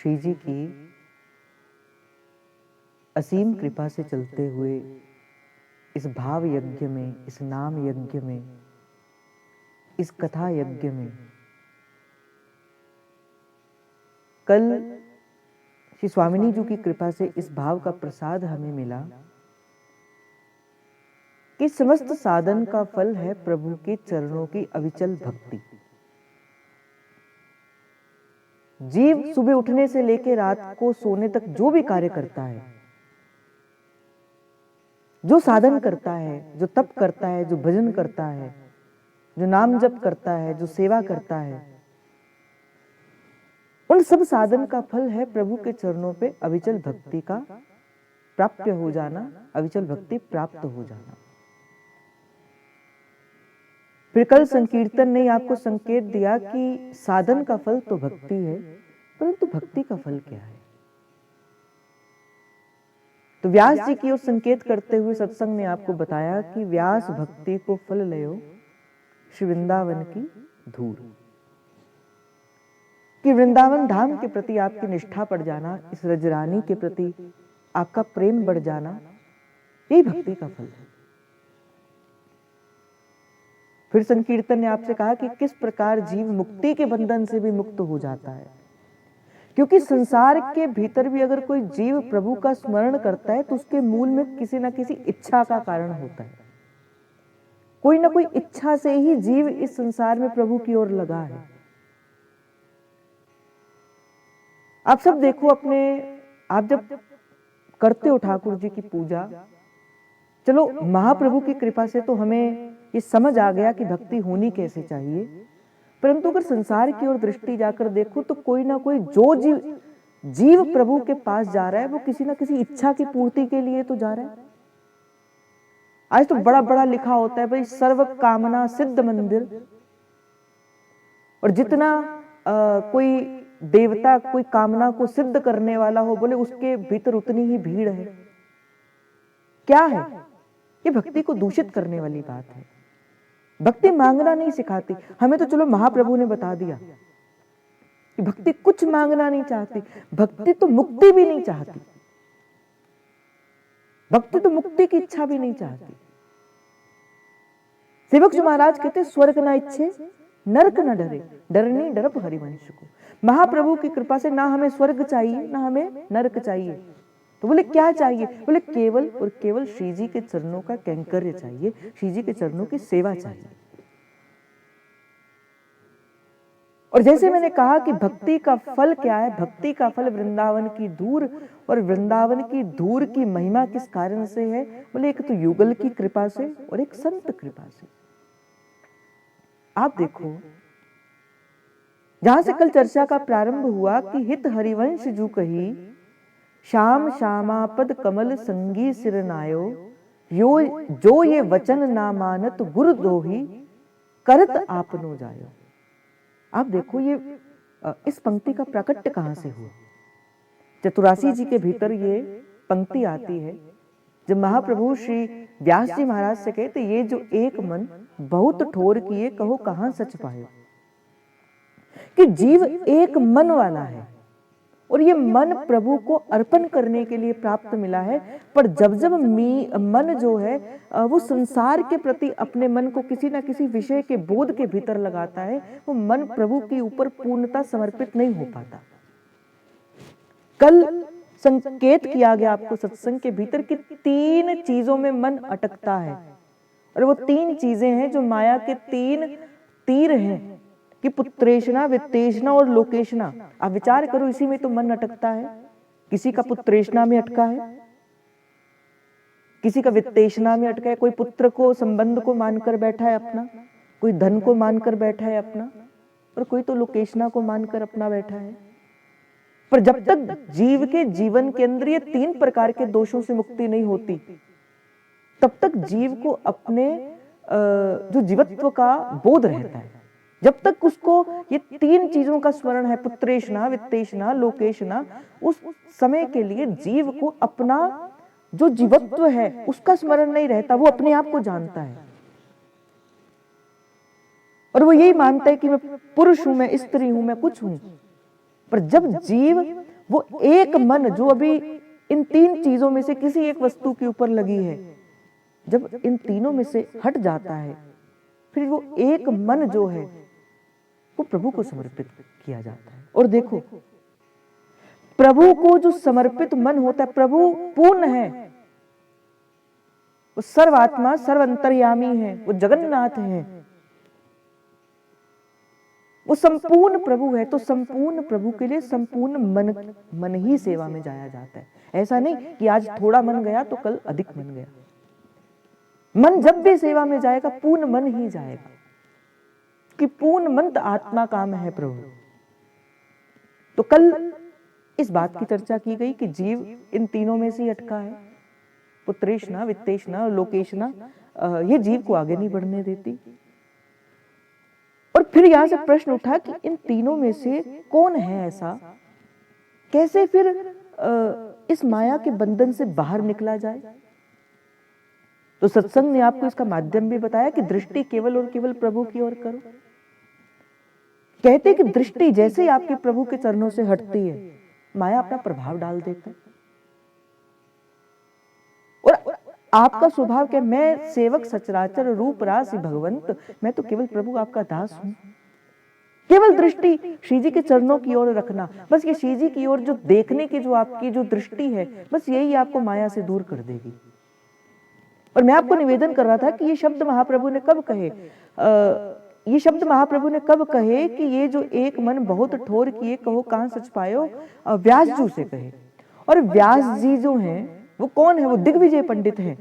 श्री जी की असीम कृपा से चलते हुए इस भाव यज्ञ में, इस नाम यज्ञ में, इस कथा यज्ञ में कल श्री स्वामिनी जी की कृपा से इस भाव का प्रसाद हमें मिला कि समस्त साधन का फल है प्रभु के चरणों की अविचल भक्ति। जीव सुबह उठने से लेकर रात को सोने तक जो भी कार्य करता है, जो साधन करता है, जो तप करता है, जो भजन करता है, जो नाम जप करता है, जो सेवा करता है, उन सब साधन का फल है प्रभु के चरणों पे अविचल भक्ति का प्राप्य हो जाना, अविचल भक्ति प्राप्त हो जाना। फिर कल संकीर्तन ने आपको संकेत दिया कि साधन का फल तो भक्ति है, परंतु भक्ति का फल क्या है। तो व्यास जी की ओर संकेत करते हुए सत्संग ने आपको बताया कि व्यास भक्ति को फल लयो श्री वृंदावन की धूर, कि वृंदावन धाम के प्रति आपकी निष्ठा बढ़ जाना, इस रजरानी के प्रति आपका प्रेम बढ़ जाना, यही भक्ति का फल है। फिर संकीर्तन ने आपसे कहा कि किस प्रकार जीव मुक्ति के बंधन से भी मुक्त हो जाता है, क्योंकि संसार के भीतर भी अगर कोई जीव प्रभु का स्मरण करता है तो उसके मूल में किसी ना किसी इच्छा का कारण होता है। कोई ना कोई इच्छा से ही जीव इस संसार में प्रभु की ओर लगा है। आप सब देखो अपने, आप जब करते हो ठाकुर जी की पूजा, चलो महाप्रभु की कृपा से तो हमें ये समझ आ गया कि भक्ति होनी कैसे चाहिए, परंतु अगर संसार की ओर दृष्टि जाकर देखो तो कोई ना कोई जो जीव प्रभु के पास जा रहा है वो किसी ना किसी इच्छा की पूर्ति के लिए तो जा रहा है। आज तो बड़ा बड़ा लिखा होता है भाई सर्व कामना सिद्ध मंदिर, और जितना कोई देवता कोई कामना को सिद्ध करने वाला हो, बोले उसके भीतर उतनी ही भीड़ है। क्या है ये? भक्ति को दूषित करने वाली बात है। भक्ति मांगना नहीं सिखाती हमें, तो चलो महाप्रभु ने बता दिया कि भक्ति कुछ मांगना नहीं चाहती, भक्ति तो मुक्ति भी नहीं चाहती, भक्ति तो मुक्ति की इच्छा भी नहीं चाहती। सेवक जी महाराज कहते स्वर्ग ना इच्छे नरक न डरे, डरनी डरप हरिवंश को। महाप्रभु की कृपा से ना हमें स्वर्ग चाहिए ना हमें नरक चाहिए, तो बोले क्या चाहिए? बोले केवल और केवल श्री जी के चरणों का कैंकर्य चाहिए, श्री जी के चरणों की सेवा चाहिए। और जैसे मैंने कहा कि भक्ति का फल क्या है, भक्ति का फल वृंदावन की धूर, और वृंदावन की धूर की महिमा किस कारण से है? बोले एक तो युगल की कृपा से और एक संत कृपा से। आप देखो जहां से कल चर्चा का प्रारंभ हुआ कि हित हरिवंश जू कही, श्याम श्यामापद कमल संगी सिरनायो, यो जो ये वचन ना मानत गुरु दोही, करत आपनो जायो। आप देखो ये इस पंक्ति का प्राकट्य कहां से हुआ? चतुरासी जी के भीतर ये पंक्ति आती है जब महाप्रभु श्री व्यास जी महाराज से कहते ये जो एक मन बहुत ठोर किए, कहो कहां सच पायो। कि जीव एक मन वाला है और ये मन प्रभु को अर्पण करने के लिए प्राप्त मिला है, पर जब जब मन जो है वो संसार के प्रति अपने मन को किसी ना किसी विषय के बोध के भीतर लगाता है, वो मन प्रभु के ऊपर पूर्णता समर्पित नहीं हो पाता। कल संकेत किया गया आपको सत्संग के भीतर कि 3 चीजों में मन अटकता है, और वो 3 चीजें हैं जो माया के 3 तीर हैं कि पुत्रेशना, वित्तेशना और लोकेशना। आप विचार करो, इसी में तो मन अटकता है। किसी का पुत्रेशना में अटका है, किसी का वित्तेशना में अटका है, कोई पुत्र को संबंध को मानकर बैठा है अपना, कोई धन को मानकर बैठा है अपना, और कोई तो लोकेशना को मानकर अपना बैठा है। पर जब तक जीव के जीवन के अंदर ये 3 प्रकार के दोषों से मुक्ति नहीं होती, तब तक जीव को अपने जो जीवत्व का बोध रहता है। जब तक उसको ये 3 चीजों का स्मरण है, पुत्रेशना, वित्तेशना, लोकेशना, उस समय के लिए जीव को अपना जो जीवत्व है उसका स्मरण नहीं रहता। वो अपने आप को जानता है और वो यही मानता है कि मैं पुरुष हूं, मैं स्त्री हूं, मैं कुछ हूं। पर जब जीव वो एक मन जो अभी इन तीन चीजों में से किसी एक वस्तु के ऊपर लगी है, जब इन तीनों में से हट जाता है, फिर वो एक मन जो है वो प्रभु को समर्पित किया जाता है। और देखो, प्रभु को जो समर्पित मन होता है, प्रभु पूर्ण है, वो सर्वात्मा सर्वंतर्यामी है, वो जगन्नाथ है, वो संपूर्ण प्रभु है। तो संपूर्ण प्रभु के लिए संपूर्ण मन ही सेवा में जाया जाता है। ऐसा नहीं कि आज थोड़ा मन गया तो कल अधिक मन गया। मन जब भी सेवा में जाएगा पूर्ण मन ही जाएगा, कि पूर्ण मंत आत्मा काम है प्रभु। तो कल इस बात की चर्चा की गई कि जीव इन तीनों में से अटका है, पुत्रेष्णा, वित्तेष्णा और लोकेष्णा, ये जीव को आगे नहीं बढ़ने देती। और फिर यहां से प्रश्न उठा कि इन तीनों में से कौन है ऐसा, कैसे फिर इस माया के बंधन से बाहर निकला जाए। तो सत्संग ने आपको इसका माध्यम भी बताया कि दृष्टि केवल और केवल प्रभु की ओर करो। कहते कि दृष्टि जैसे ही आपके प्रभु के चरणों से हटती है, माया अपना प्रभाव डाल देता है। और आपका स्वभाव क्या, मैं सेवक सचराचर रूप राशि भगवंत, मैं तो केवल प्रभु आपका दास हूं। केवल दृष्टि श्री जी के चरणों की ओर रखना, बस ये श्री जी की ओर जो देखने की जो आपकी जो दृष्टि है, बस यही आपको माया से दूर कर देगी। और मैं आपको निवेदन कर रहा था कि ये शब्द महाप्रभु ने कब कहे, ये शब्द महाप्रभु ने कब कहे कि ये जो एक मन बहुत ठोर किए कहो कहां सच पायो, व्यास जी से कहे। और व्यास जी जो हैं वो कौन है, वो दिग्विजय पंडित हैं,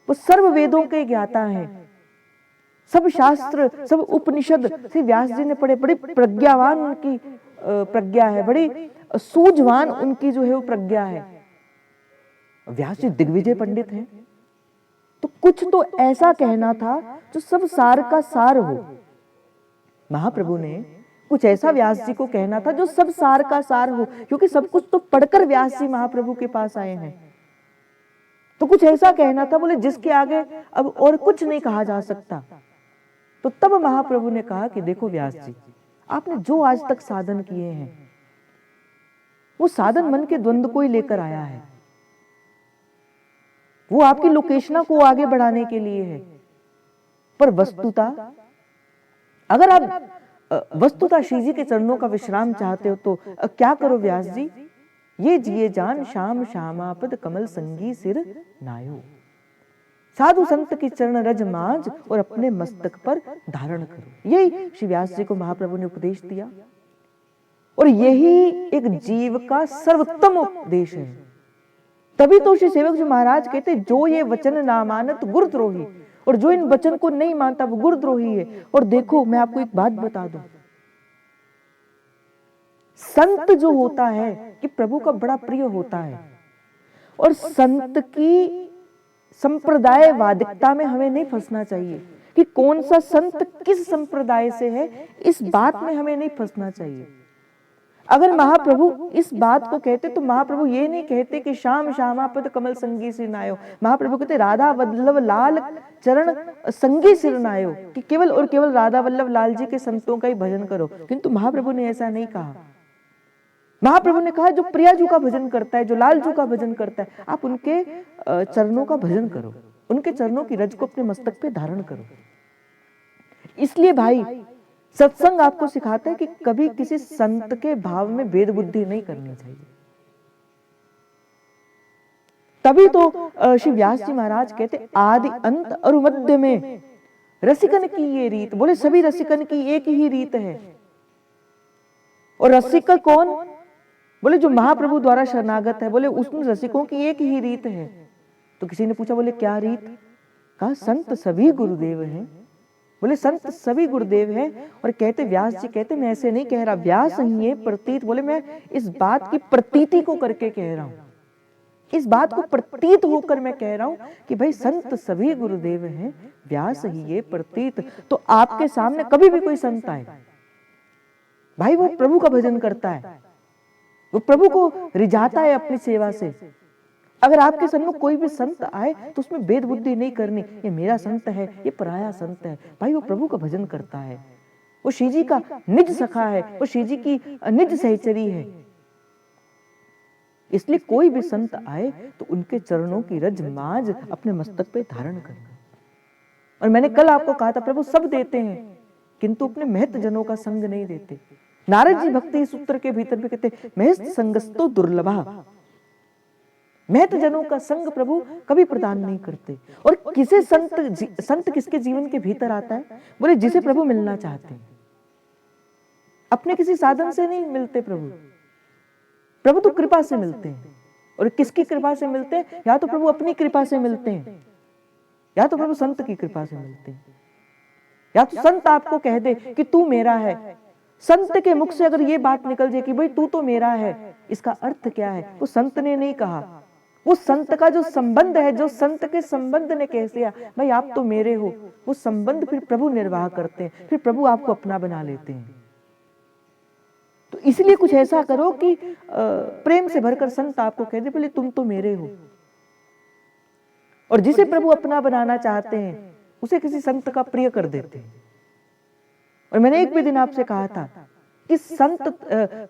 वो सर्व वेदों के ज्ञाता हैं, सब शास्त्र सब उपनिषद से व्यास जी ने पढ़े, बड़ी प्रज्ञावान उनकी प्रज्ञा है, बड़ी सूझवान उनकी जो है वो प्रज्ञा है। व्यास जी दिग्विजय पंडित हैं, तो कुछ तो ऐसा कहना था जो सब सार का सार हो। महाप्रभु ने कुछ ऐसा व्यास जी को कहना था जो सब सार का सार हो, क्योंकि सब कुछ तो पढ़कर व्यास जी महाप्रभु के पास आए हैं। तो कुछ ऐसा कहना था, बोले जिसके आगे अब और कुछ नहीं कहा जा सकता। तो तब महाप्रभु ने कहा कि देखो व्यास जी, आपने जो आज तक साधन किए हैं वो साधन मन के द्वंद्व को ही लेकर आया है, वो आपकी लोकेशना को आगे बढ़ाने के लिए है। पर वस्तुता अगर आप वस्तुता श्री जी के चरणों का विश्राम चाहते हो तो क्या करो व्यास जी, ये जिए जान श्याम श्यामापद कमल संगी सिर नायो, साधु संत की चरण रज मांझ और अपने मस्तक पर धारण करो। यही श्री व्यास जी को महाप्रभु ने उपदेश दिया, और यही एक जीव का सर्वोत्तम उपदेश है। तभी तो श्री सेवक जी महाराज कहते, जो ये वचन ना मानत गुरुद्रोही, और जो इन वचन को नहीं मानता वो गुरुद्रोही है। और देखो मैं आपको एक बात बता दूं, संत जो होता है कि प्रभु का बड़ा प्रिय होता है, और संत की संप्रदायवादिकता में हमें नहीं फंसना चाहिए कि कौन सा संत किस संप्रदाय से है, इस बात में हमें नहीं फंसना चाहिए। अगर महाप्रभु इस बात को कहते तो महाप्रभु ये नहीं कहते कि श्याम श्यामापद कमल संगी सिर नायो, महाप्रभु कहते राधा वल्लभ लाल चरण संगी सिर नायो, कि केवल और केवल राधा वल्लभ लाल जी के संतों का ही भजन करो। किंतु महाप्रभु ने ऐसा नहीं कहा। महाप्रभु ने कहा जो प्रियाजू का भजन करता है, जो लालजू का भजन करता है, आप उनके चरणों का भजन करो, उनके चरणों की रज को अपने मस्तक पे धारण करो। इसलिए भाई सत्संग आपको सिखाता है कि कभी किसी संत के भाव में भेद बुद्धि नहीं करनी चाहिए। तभी तो श्री व्यास जी महाराज कहते आदि अंत और मध्य में रसिकन की ये रीत, बोले सभी रसिकन की एक ही रीत है। और रसिक कौन, बोले जो महाप्रभु द्वारा शरणागत है, बोले उसमें रसिकों की एक ही रीत है। तो किसी ने पूछा बोले क्या रीत, कहा संत सभी गुरुदेव हैं, बोले संत सभी गुरुदेव हैं। और कहते व्यास जी कहते मैं ऐसे नहीं कह रहा, व्यास ही है प्रतीत, बोले मैं इस बात की प्रतीति को करके कह रहा हूं, इस बात को प्रतीत होकर मैं कह रहा हूं कि भाई संत सभी गुरुदेव हैं, व्यास ही है प्रतीत। तो आपके सामने कभी भी कोई संत आए भाई, वो प्रभु का भजन करता है, वो प्रभु को रिझाता है अपनी सेवा से। अगर आपके सन्मुख कोई भी संत आए तो उसमें भेद बुद्धि नहीं करनी, ये मेरा संत है, ये पराया संत है। भाई वो प्रभु का भजन करता है, वो श्री जी का निज सखा है, वो श्री जी की निज सहचरी है। इसलिए कोई भी संत आए तो उनके चरणों की रज माज अपने मस्तक पे धारण करना। और मैंने कल आपको कहा था प्रभु सब देते हैं किंतु अपने महत जनों का संग नहीं देते। नारद जी भक्ति सूत्र के भीतर भी कहते महत संगस्तो दुर्लभा, महत जनों का संग प्रभु कभी प्रदान नहीं करते। और किसे संत किसके जीवन के भीतर आता है? बोले जिसे प्रभु मिलना चाहते हैं। अपने किसी साधन से नहीं मिलते प्रभु, प्रभु तो कृपा से मिलते हैं। और किसकी कृपा से मिलते हैं? या तो प्रभु अपनी कृपा से मिलते हैं, या तो प्रभु संत की कृपा से मिलते हैं। या तो संत आपको कह दे कि तू मेरा है। संत के मुख से अगर ये बात निकल जाए कि भाई तू तो मेरा है, इसका अर्थ क्या है? वो संत ने नहीं कहा, वो संत का जो संबंध है, जो संत के संबंध ने कह दिया भाई आप तो मेरे हो, वो संबंध फिर प्रभु निर्वाह करते हैं, फिर प्रभु आपको अपना बना लेते हैं। तो इसलिए कुछ ऐसा करो कि प्रेम से भरकर संत आपको कह दे बोले तुम तो मेरे हो। और जिसे प्रभु अपना बनाना चाहते हैं उसे किसी संत का प्रिय कर देते हैं। और मैंने एक भी दिन आपसे कहा था कि संत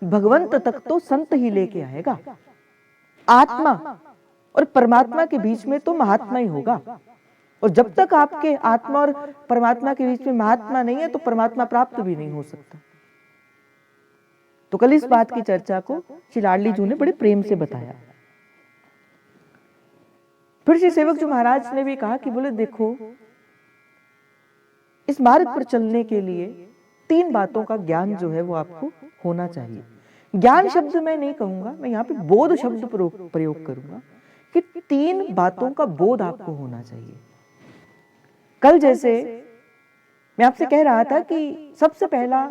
भगवंत तक तो संत ही लेके आएगा। आत्मा और परमात्मा के बीच में तो महात्मा ही होगा। और जब तक आपके आत्मा और परमात्मा के बीच में महात्मा नहीं है तो परमात्मा प्राप्त भी नहीं हो सकता। तो कल इस बात की चर्चा को श्री लाडली जी ने बड़े प्रेम से बताया। फिर श्री सेवक जी महाराज ने भी कहा कि बोले देखो इस मार्ग पर चलने के लिए 3 बातों का ज्ञान जो है वो आपको होना चाहिए। ज्ञान शब्द मैं नहीं कहूंगा, मैं यहाँ पे बोध शब्द प्रयोग करूंगा कि 3 बातों का बोध आपको होना चाहिए। कल जैसे मैं आपसे कह रहा था कि सबसे पहला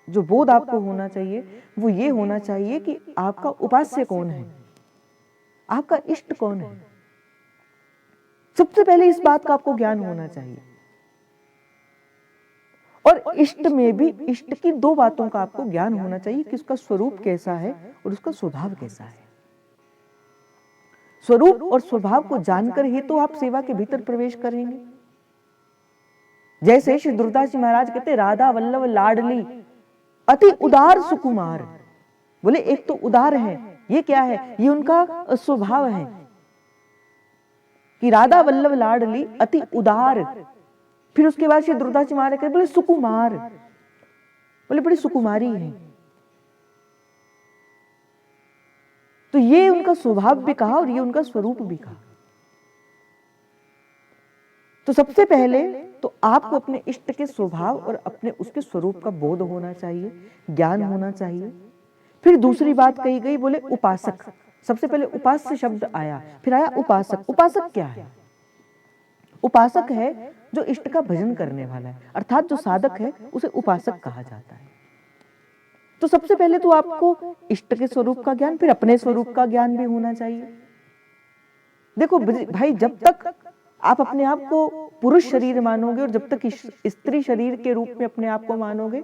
जो बोध आपको होना चाहिए वो ये होना चाहिए कि आपका उपास्य कौन है, आपका इष्ट कौन है। सबसे पहले इस बात का आपको ज्ञान होना चाहिए। और इष्ट में भी इष्ट की 2 बातों का आपको ज्ञान होना चाहिए कि उसका स्वरूप कैसा है और उसका स्वभाव कैसा है। स्वरूप और स्वभाव को जानकर ही तो आप सेवा के भीतर प्रवेश करेंगे। जैसे श्री दुर्दास जी महाराज कहते राधा वल्लभ लाडली अति उदार सुकुमार। बोले एक तो उदार है, ये क्या है? ये उनका स्वभाव है कि राधा वल्लभ लाडली अति उदार। फिर उसके बाद श्री दुर्दास जी महाराज कहते बोले सुकुमार, बोले बड़ी सुकुमारी है। तो ये उनका स्वभाव भी कहा और ये उनका स्वरूप भी कहा। तो सबसे पहले तो आपको अपने इष्ट के स्वभाव और अपने उसके स्वरूप का बोध होना चाहिए, ज्ञान होना चाहिए। फिर दूसरी बात कही गई, बोले उपासक। सबसे पहले उपास्य शब्द आया, फिर आया उपासक। उपासक क्या है? उपासक है जो इष्ट का भजन करने वाला है, अर्थात जो साधक है उसे उपासक कहा जाता है। तो सबसे पहले तो आपको इष्ट के स्वरूप का ज्ञान, फिर अपने स्वरूप का ज्ञान भी होना चाहिए। देखो भाई, जब तक आप अपने आप को पुरुष शरीर मानोगे और जब तक स्त्री शरीर के रूप में अपने आप को मानोगे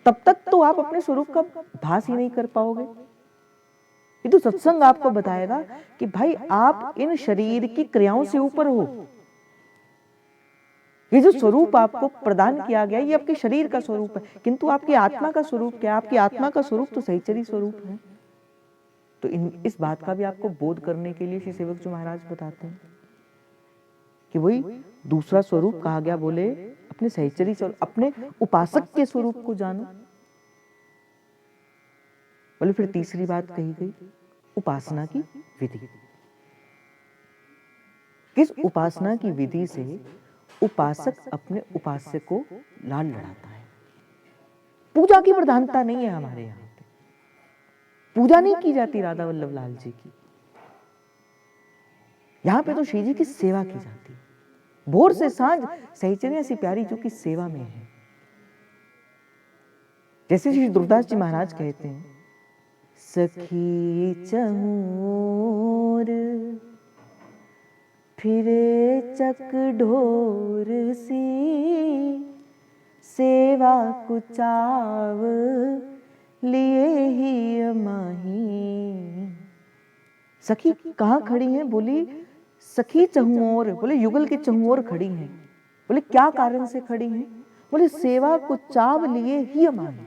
तब तक तो आप अपने स्वरूप का भास ही नहीं कर पाओगे। ये तो सत्संग आपको बताएगा कि भाई आप इन शरीर की क्रियाओं से ऊपर हो। ये जो स्वरूप आपको प्रदान किया गया ये आपके शरीर का स्वरूप है, किंतु आपकी आत्मा का स्वरूप क्या? आपकी आत्मा का स्वरूप तो सहचरी स्वरूप है। तो इस बात का भी आपको बोध करने के लिए श्री सेवक जी महाराज बताते हैं कि वही दूसरा स्वरूप कहा गया, बोले अपने सहचरी स्वरूप, अपने उपासक के स्वरूप को जानो। बोले फिर तीसरी बात कही गई, उपासना की विधि। किस उपासना की विधि से उपासक अपने उपास्य को लाल लड़ाता है। पूजा की प्रधानता नहीं है हमारे यहाँ पे, पूजा नहीं की जाती राधा वल्लभ लाल जी की। यहां पे तो श्री जी की सेवा की जाती है। भोर से सांझ सहचरी ऐसी प्यारी जो की सेवा में है। जैसे श्री दुर्दास जी महाराज कहते हैं, सखी चहूर फिरे चकडोर सी, सेवा कुचाव लिए ही माही। सखी कहाँ खड़ी हैं? बोली सखी चहुओर, बोले युगल के चहुओर खड़ी हैं। बोले क्या कारण से खड़ी हैं? बोले सेवा कुचाव लिए ही माही।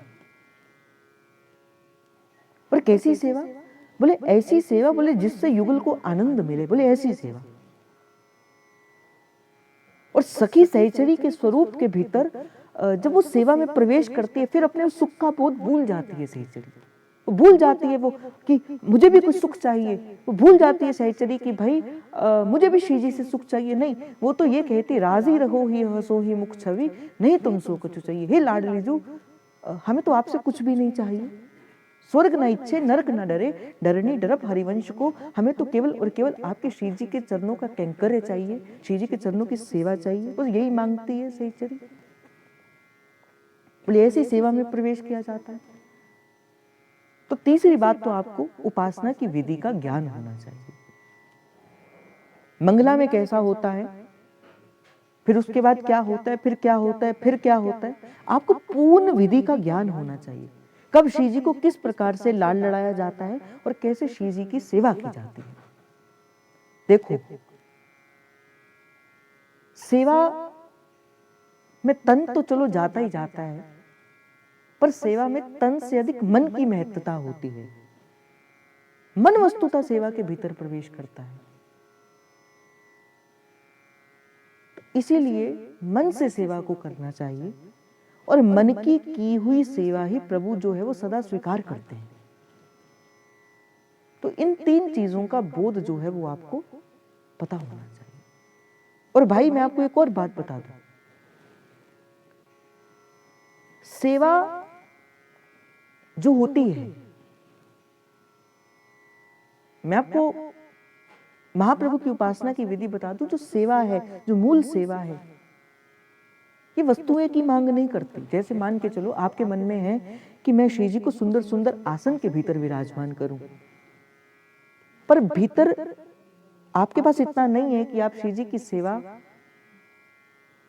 और कैसी सेवा? बोले ऐसी सेवा, बोले जिससे युगल को आनंद मिले, बोले ऐसी सेवा। और सखी सहचरी के स्वरूप के भीतर जब वो सेवा में प्रवेश करती है, फिर अपने सुख का बोध भूल जाती है सहचरी। भूल जाती है वो कि मुझे भी कुछ सुख चाहिए। वो भूल जाती है सहचरी कि भाई मुझे भी श्री जी से सुख चाहिए। नहीं, वो तो ये कहती राजी रहो ही हंसो ही मुख छवि, नहीं तुम सो कुछ चाहिए। हे लाडली जू, हमें तो आपसे कुछ भी नहीं चाहिए। स्वर्ग न इच्छे नरक न डरे, डरनी डरप हरिवंश को। हमें तो केवल और केवल आपके श्री जी के चरणों का कैंकर्य चाहिए, श्री जी के चरणों की सेवा चाहिए, बस यही मांगती है सहचरी। बोले ऐसी सेवा में प्रवेश किया जाता है। तो तीसरी बात तो आपको उपासना की विधि का ज्ञान होना चाहिए। मंगला में कैसा होता है, फिर उसके बाद क्या होता है, फिर क्या होता है, फिर क्या होता है, आपको पूर्ण विधि का ज्ञान होना चाहिए। कब श्री जी को किस प्रकार से लाड लड़ाया जाता है और कैसे श्री जी की सेवा की जाती है। देखो, सेवा में तन तो चलो जाता ही जाता है, पर सेवा में तन से अधिक मन की महत्वता होती है। मन वस्तुतः सेवा के भीतर प्रवेश करता है। इसीलिए मन से सेवा को करना चाहिए, और मन की हुई सेवा ही प्रभु जो है वो सदा स्वीकार करते हैं। तो इन तीन चीजों का बोध जो है वो आपको पता होना चाहिए। और भाई मैं आपको एक और बात बता दूं, सेवा जो होती है, मैं आपको महाप्रभु की उपासना की विधि बता दूं, जो सेवा है, जो मूल सेवा है, ये वस्तुएं की मांग नहीं करती। जैसे मान के चलो आपके मन में है कि मैं श्री जी को सुंदर सुंदर आसन के भीतर विराजमान करूं, पर भीतर आपके पास इतना नहीं है कि आप श्री जी की सेवा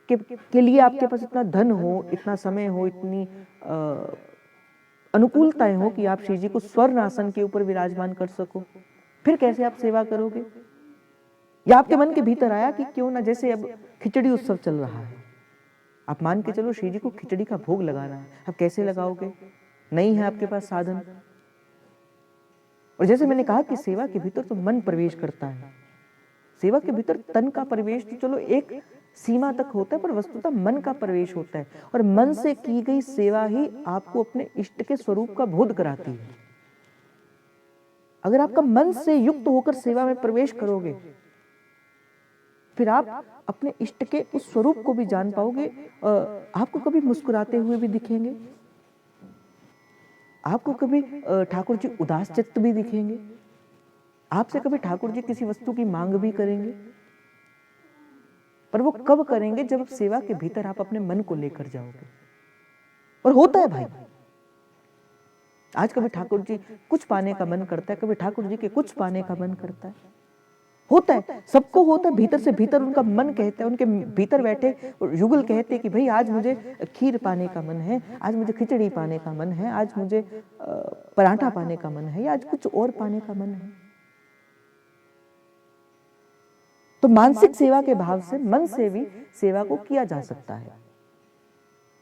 के लिए आपके पास इतना धन हो, इतना समय हो, इतनी अनुकूलताएं हो कि आप श्री जी को स्वर्ण आसन के ऊपर विराजमान कर सको। फिर कैसे आप सेवा करोगे? या आपके मन के भीतर आया कि क्यों ना, जैसे अब खिचड़ी उत्सव चल रहा है, आप मान के चलो श्री जी को खिचड़ी का भोग लगाना है, आप कैसे लगाओगे? नहीं है आपके पास साधन। और जैसे मैंने कहा कि सेवा के भीतर तो मन प्रवेश करता है, सेवा के भीतर तन का प्रवेश तो चलो एक सीमा तक होता है, पर वस्तुतः मन का प्रवेश होता है। और मन से की गई सेवा ही आपको अपने इष्ट के स्वरूप का बोध कराती है। अगर आपका मन से युक्त होकर सेवा में प्रवेश करोगे, फिर आप अपने इष्ट के उस स्वरूप को भी जान पाओगे। आपको कभी मुस्कुराते हुए भी दिखेंगे, आपको कभी ठाकुर जी उदास चित्त भी दिखेंगे, आपसे कभी ठाकुर जी किसी वस्तु की मांग भी करेंगे। पर वो कब करेंगे? जब आप सेवा के भीतर आप अपने मन को लेकर जाओगे। और होता है भाई, आज कभी ठाकुर जी कुछ पाने का मन करता है, कभी ठाकुर जी के कुछ पाने का मन करता है। होता है, सबको होता है। भीतर से भीतर उनका मन कहता है, उनके भीतर बैठे युगल कहते हैं कि भाई आज मुझे खीर पाने का मन है, आज मुझे खिचड़ी पाने का मन है, आज मुझे पराठा पाने का मन है, या आज कुछ और पाने का मन है। तो मानसिक सेवा के भाव से मन से भी सेवा को किया जा सकता है।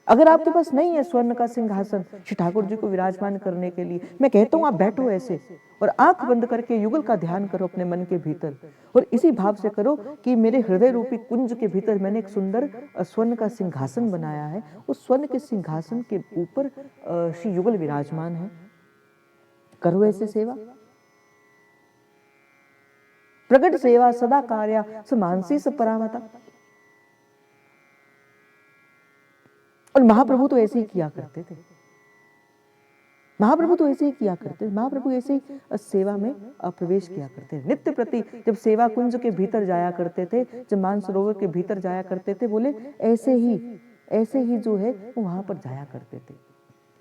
अगर आपके पास नहीं है स्वर्ण का सिंहासन श्री ठाकुर जी को विराजमान करने के लिए, मैं कहता हूं आप बैठो ऐसे और आंख बंद करके युगल का ध्यान करो अपने मन के भीतर, और इसी भाव से करो कि मेरे हृदय रूपी कुंज के भीतर मैंने एक सुंदर स्वर्ण का सिंहासन बनाया है, उस स्वर्ण के सिंहासन के ऊपर श्री युगल विराजमान है। करो ऐसे सेवा। प्रगट सेवा सदा कार्या मानसी स परामता। और महाप्रभु तो ऐसे ही किया करते थे, महाप्रभु तो ऐसे ही किया करते थे, महाप्रभु ऐसे ही सेवा में प्रवेश किया करते थे। नित्य प्रति जब सेवा कुंज के भीतर जाया करते थे, जब मानसरोवर के भीतर जाया करते थे, बोले ऐसे ही जो है वो वहां पर जाया करते थे।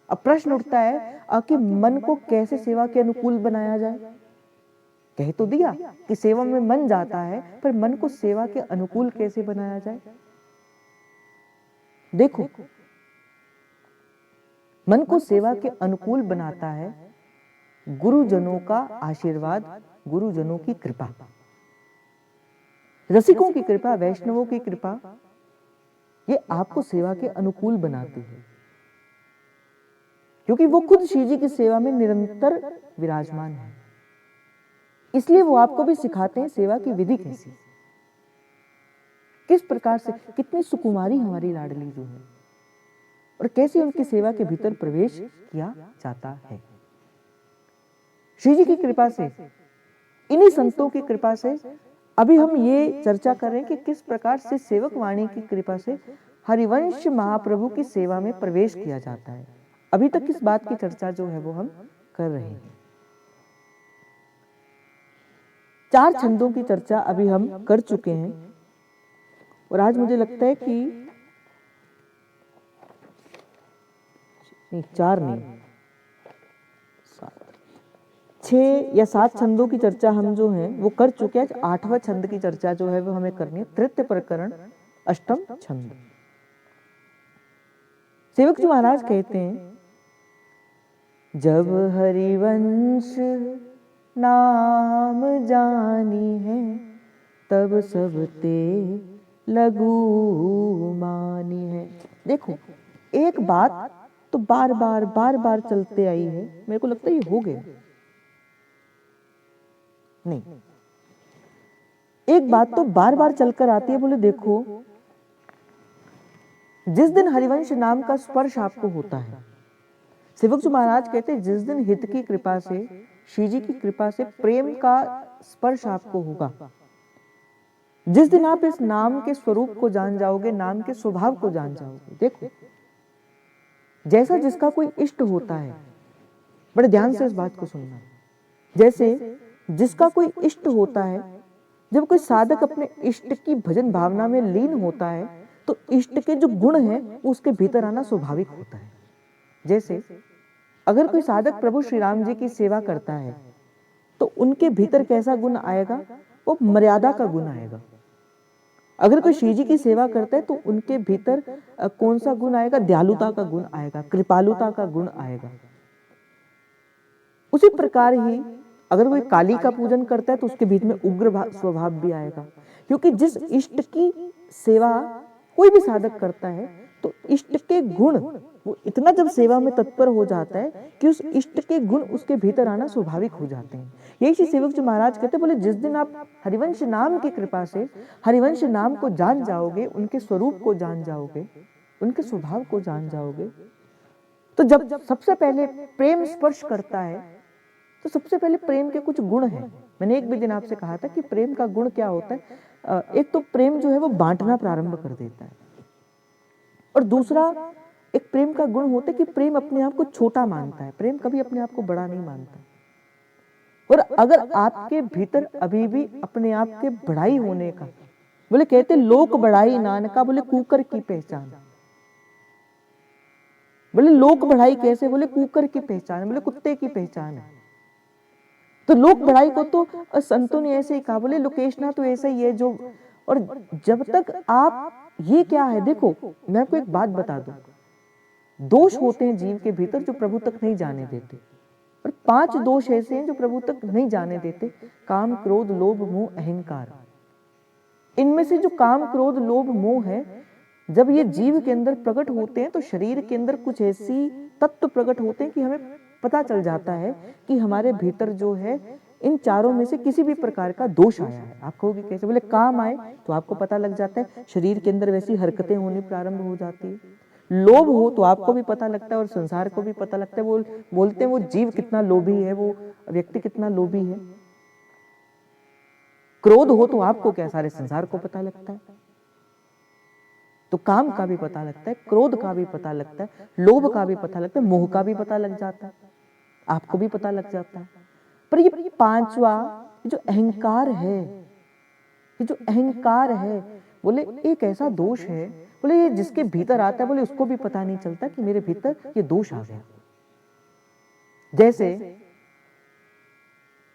अब प्रश्न उठता है कि मन को कैसे सेवा के अनुकूल बनाया जाए? कह तो दिया कि सेवा में मन जाता है, पर मन को सेवा के अनुकूल कैसे बनाया जाए? देखो, मन को सेवा के अनुकूल बनाता है गुरुजनों का आशीर्वाद, गुरुजनों की कृपा, रसिकों की कृपा, वैष्णवों की कृपा, ये आपको सेवा के अनुकूल बनाती है, क्योंकि वो खुद श्री जी की सेवा में निरंतर विराजमान है। इसलिए वो आपको भी सिखाते हैं सेवा की विधि कैसी, किस प्रकार से, कितनी सुकुमारी हमारी लाडली जो है और कैसे उनकी सेवा के भीतर प्रवेश किया जाता है। श्री जी की कृपा से, इन्हीं संतों की कृपा से अभी हम ये चर्चा कर रहे हैं कि किस प्रकार से सेवक वाणी की कृपा से हरिवंश महाप्रभु की सेवा में प्रवेश किया जाता है। अभी तक इस बात की चर्चा जो है वो हम कर रहे हैं। 4 छंदों की चर्चा अभी हम कर चुके हैं और आज मुझे लगता है कि नहीं, 4 नहीं, 6 या 7 छंदों की चर्चा हम जो है वो कर चुके हैं। 8वां छंद की चर्चा जो है वो हमें करनी है, तृतीय प्रकरण अष्टम छंद। सेवक जी महाराज कहते हैं, जब हरिवंश नाम जानी है तब सब ते लगू मानी है। देखो, एक बात तो बार बार चलते आई है, मेरे को लगता है ये हो गया नहीं, एक बात तो बार बार चलकर आती है। बोले देखो, जिस दिन हरिवंश नाम का स्पर्श आपको होता है, सेवक जी महाराज कहते हैं जिस दिन हित की कृपा से, श्री जी की कृपा से प्रेम का स्पर्श आपको होगा, जिस दिन आप इस नाम के स्वरूप को जान जाओगे, नाम के स्वभाव को जान जाओगे। देखो, जैसा जिसका कोई इष्ट होता है, बड़े ध्यान से इस बात को सुनना, जैसे जिसका कोई इष्ट होता है, जब कोई साधक अपने इष्ट की भजन भावना में लीन होता है तो इष्ट के जो गुण हैं उसके भीतर आना स्वाभाविक होता है। जैसे अगर कोई साधक प्रभु श्री राम जी की सेवा करता है तो उनके भीतर कैसा गुण आएगा? वो मर्यादा का गुण आएगा। अगर कोई श्री जी की सेवा करता है तो उनके भीतर कौन सा गुण आएगा? दयालुता का गुण आएगा, कृपालुता का गुण आएगा। उसी प्रकार ही अगर कोई काली का पूजन करता है तो उसके भीतर में उग्र स्वभाव भी आएगा, क्योंकि जिस इष्ट की सेवा कोई भी साधक करता है तो इष्ट के गुण, वो इतना जब सेवा में तत्पर हो जाता है कि उस इष्ट के गुण उसके भीतर आना स्वाभाविक हो जाते हैं। यही श्री सेवक जी महाराज कहते, बोले जिस दिन आप हरिवंश नाम की कृपा से हरिवंश नाम को जान जाओगे, उनके स्वरूप को जान जाओगे, उनके स्वभाव को जान जाओगे, तो जब सबसे पहले प्रेम स्पर्श करता है तो सबसे पहले प्रेम के कुछ गुण हैं। मैंने एक भी दिन आपसे कहा था कि प्रेम का गुण क्या होता है। एक तो प्रेम जो है वो बांटना प्रारंभ कर देता है, और दूसरा एक प्रेम का गुण होता है कि प्रेम अपने आप को छोटा मानता है, प्रेम कभी अपने आप को बड़ा नहीं मानता। और अगर आपके भीतर अभी भी अपने आप के बढ़ाई होने का, बोले कहते लोक बढ़ाई नानका, बोले कुकर की पहचान। बोले लोक बढ़ाई कैसे? बोले कुकर की पहचान, बोले कुत्ते की पहचान है। तो लोक बढ़ाई को तो संतों ने ऐसे ही कहा, बोले लोकेशना तो ऐसा ही है जो, और जब तक आप, ये क्या है, देखो मैं आपको एक बात बता दूं, दोष होते हैं जीव के भीतर जो प्रभु तक नहीं जाने देते, और 5 दोष ऐसे हैं जो प्रभु तक नहीं जाने देते, काम, क्रोध, लोभ, मोह, अहंकार। इनमें से जो काम, क्रोध, लोभ, मोह है, जब ये जीव के अंदर प्रकट होते हैं तो शरीर के अंदर कुछ ऐसी तत्व प्रकट होते हैं कि हमें पता चल जाता है कि हमारे भीतर जो है इन चारों में से किसी भी प्रकार का दोष आया है। आप कहोगे कैसे? बोले काम आए तो आपको पता लग जाता है, शरीर के अंदर वैसी हरकतें होनी प्रारंभ हो जाती है। लोभ हो तो आपको भी पता लगता है और संसार को भी पता लगता है। वो बोलते हैं वो जीव कितना लोभी है, वो व्यक्ति कितना लोभी है। क्रोध हो तो आपको क्या, सारे संसार को पता लगता है। तो काम का भी पता लगता है, क्रोध का भी पता लगता है, लोभ का भी पता लगता है, मोह का भी पता लग जाता है, आपको भी पता लग जाता है। पर ये 5वां जो अहंकार है, ये जो अहंकार है, बोले एक ऐसा दोष है, बोले ये जिसके भीतर आता है, बोले उसको भी पता नहीं चलता कि मेरे भीतर ये दोष आ गया। जैसे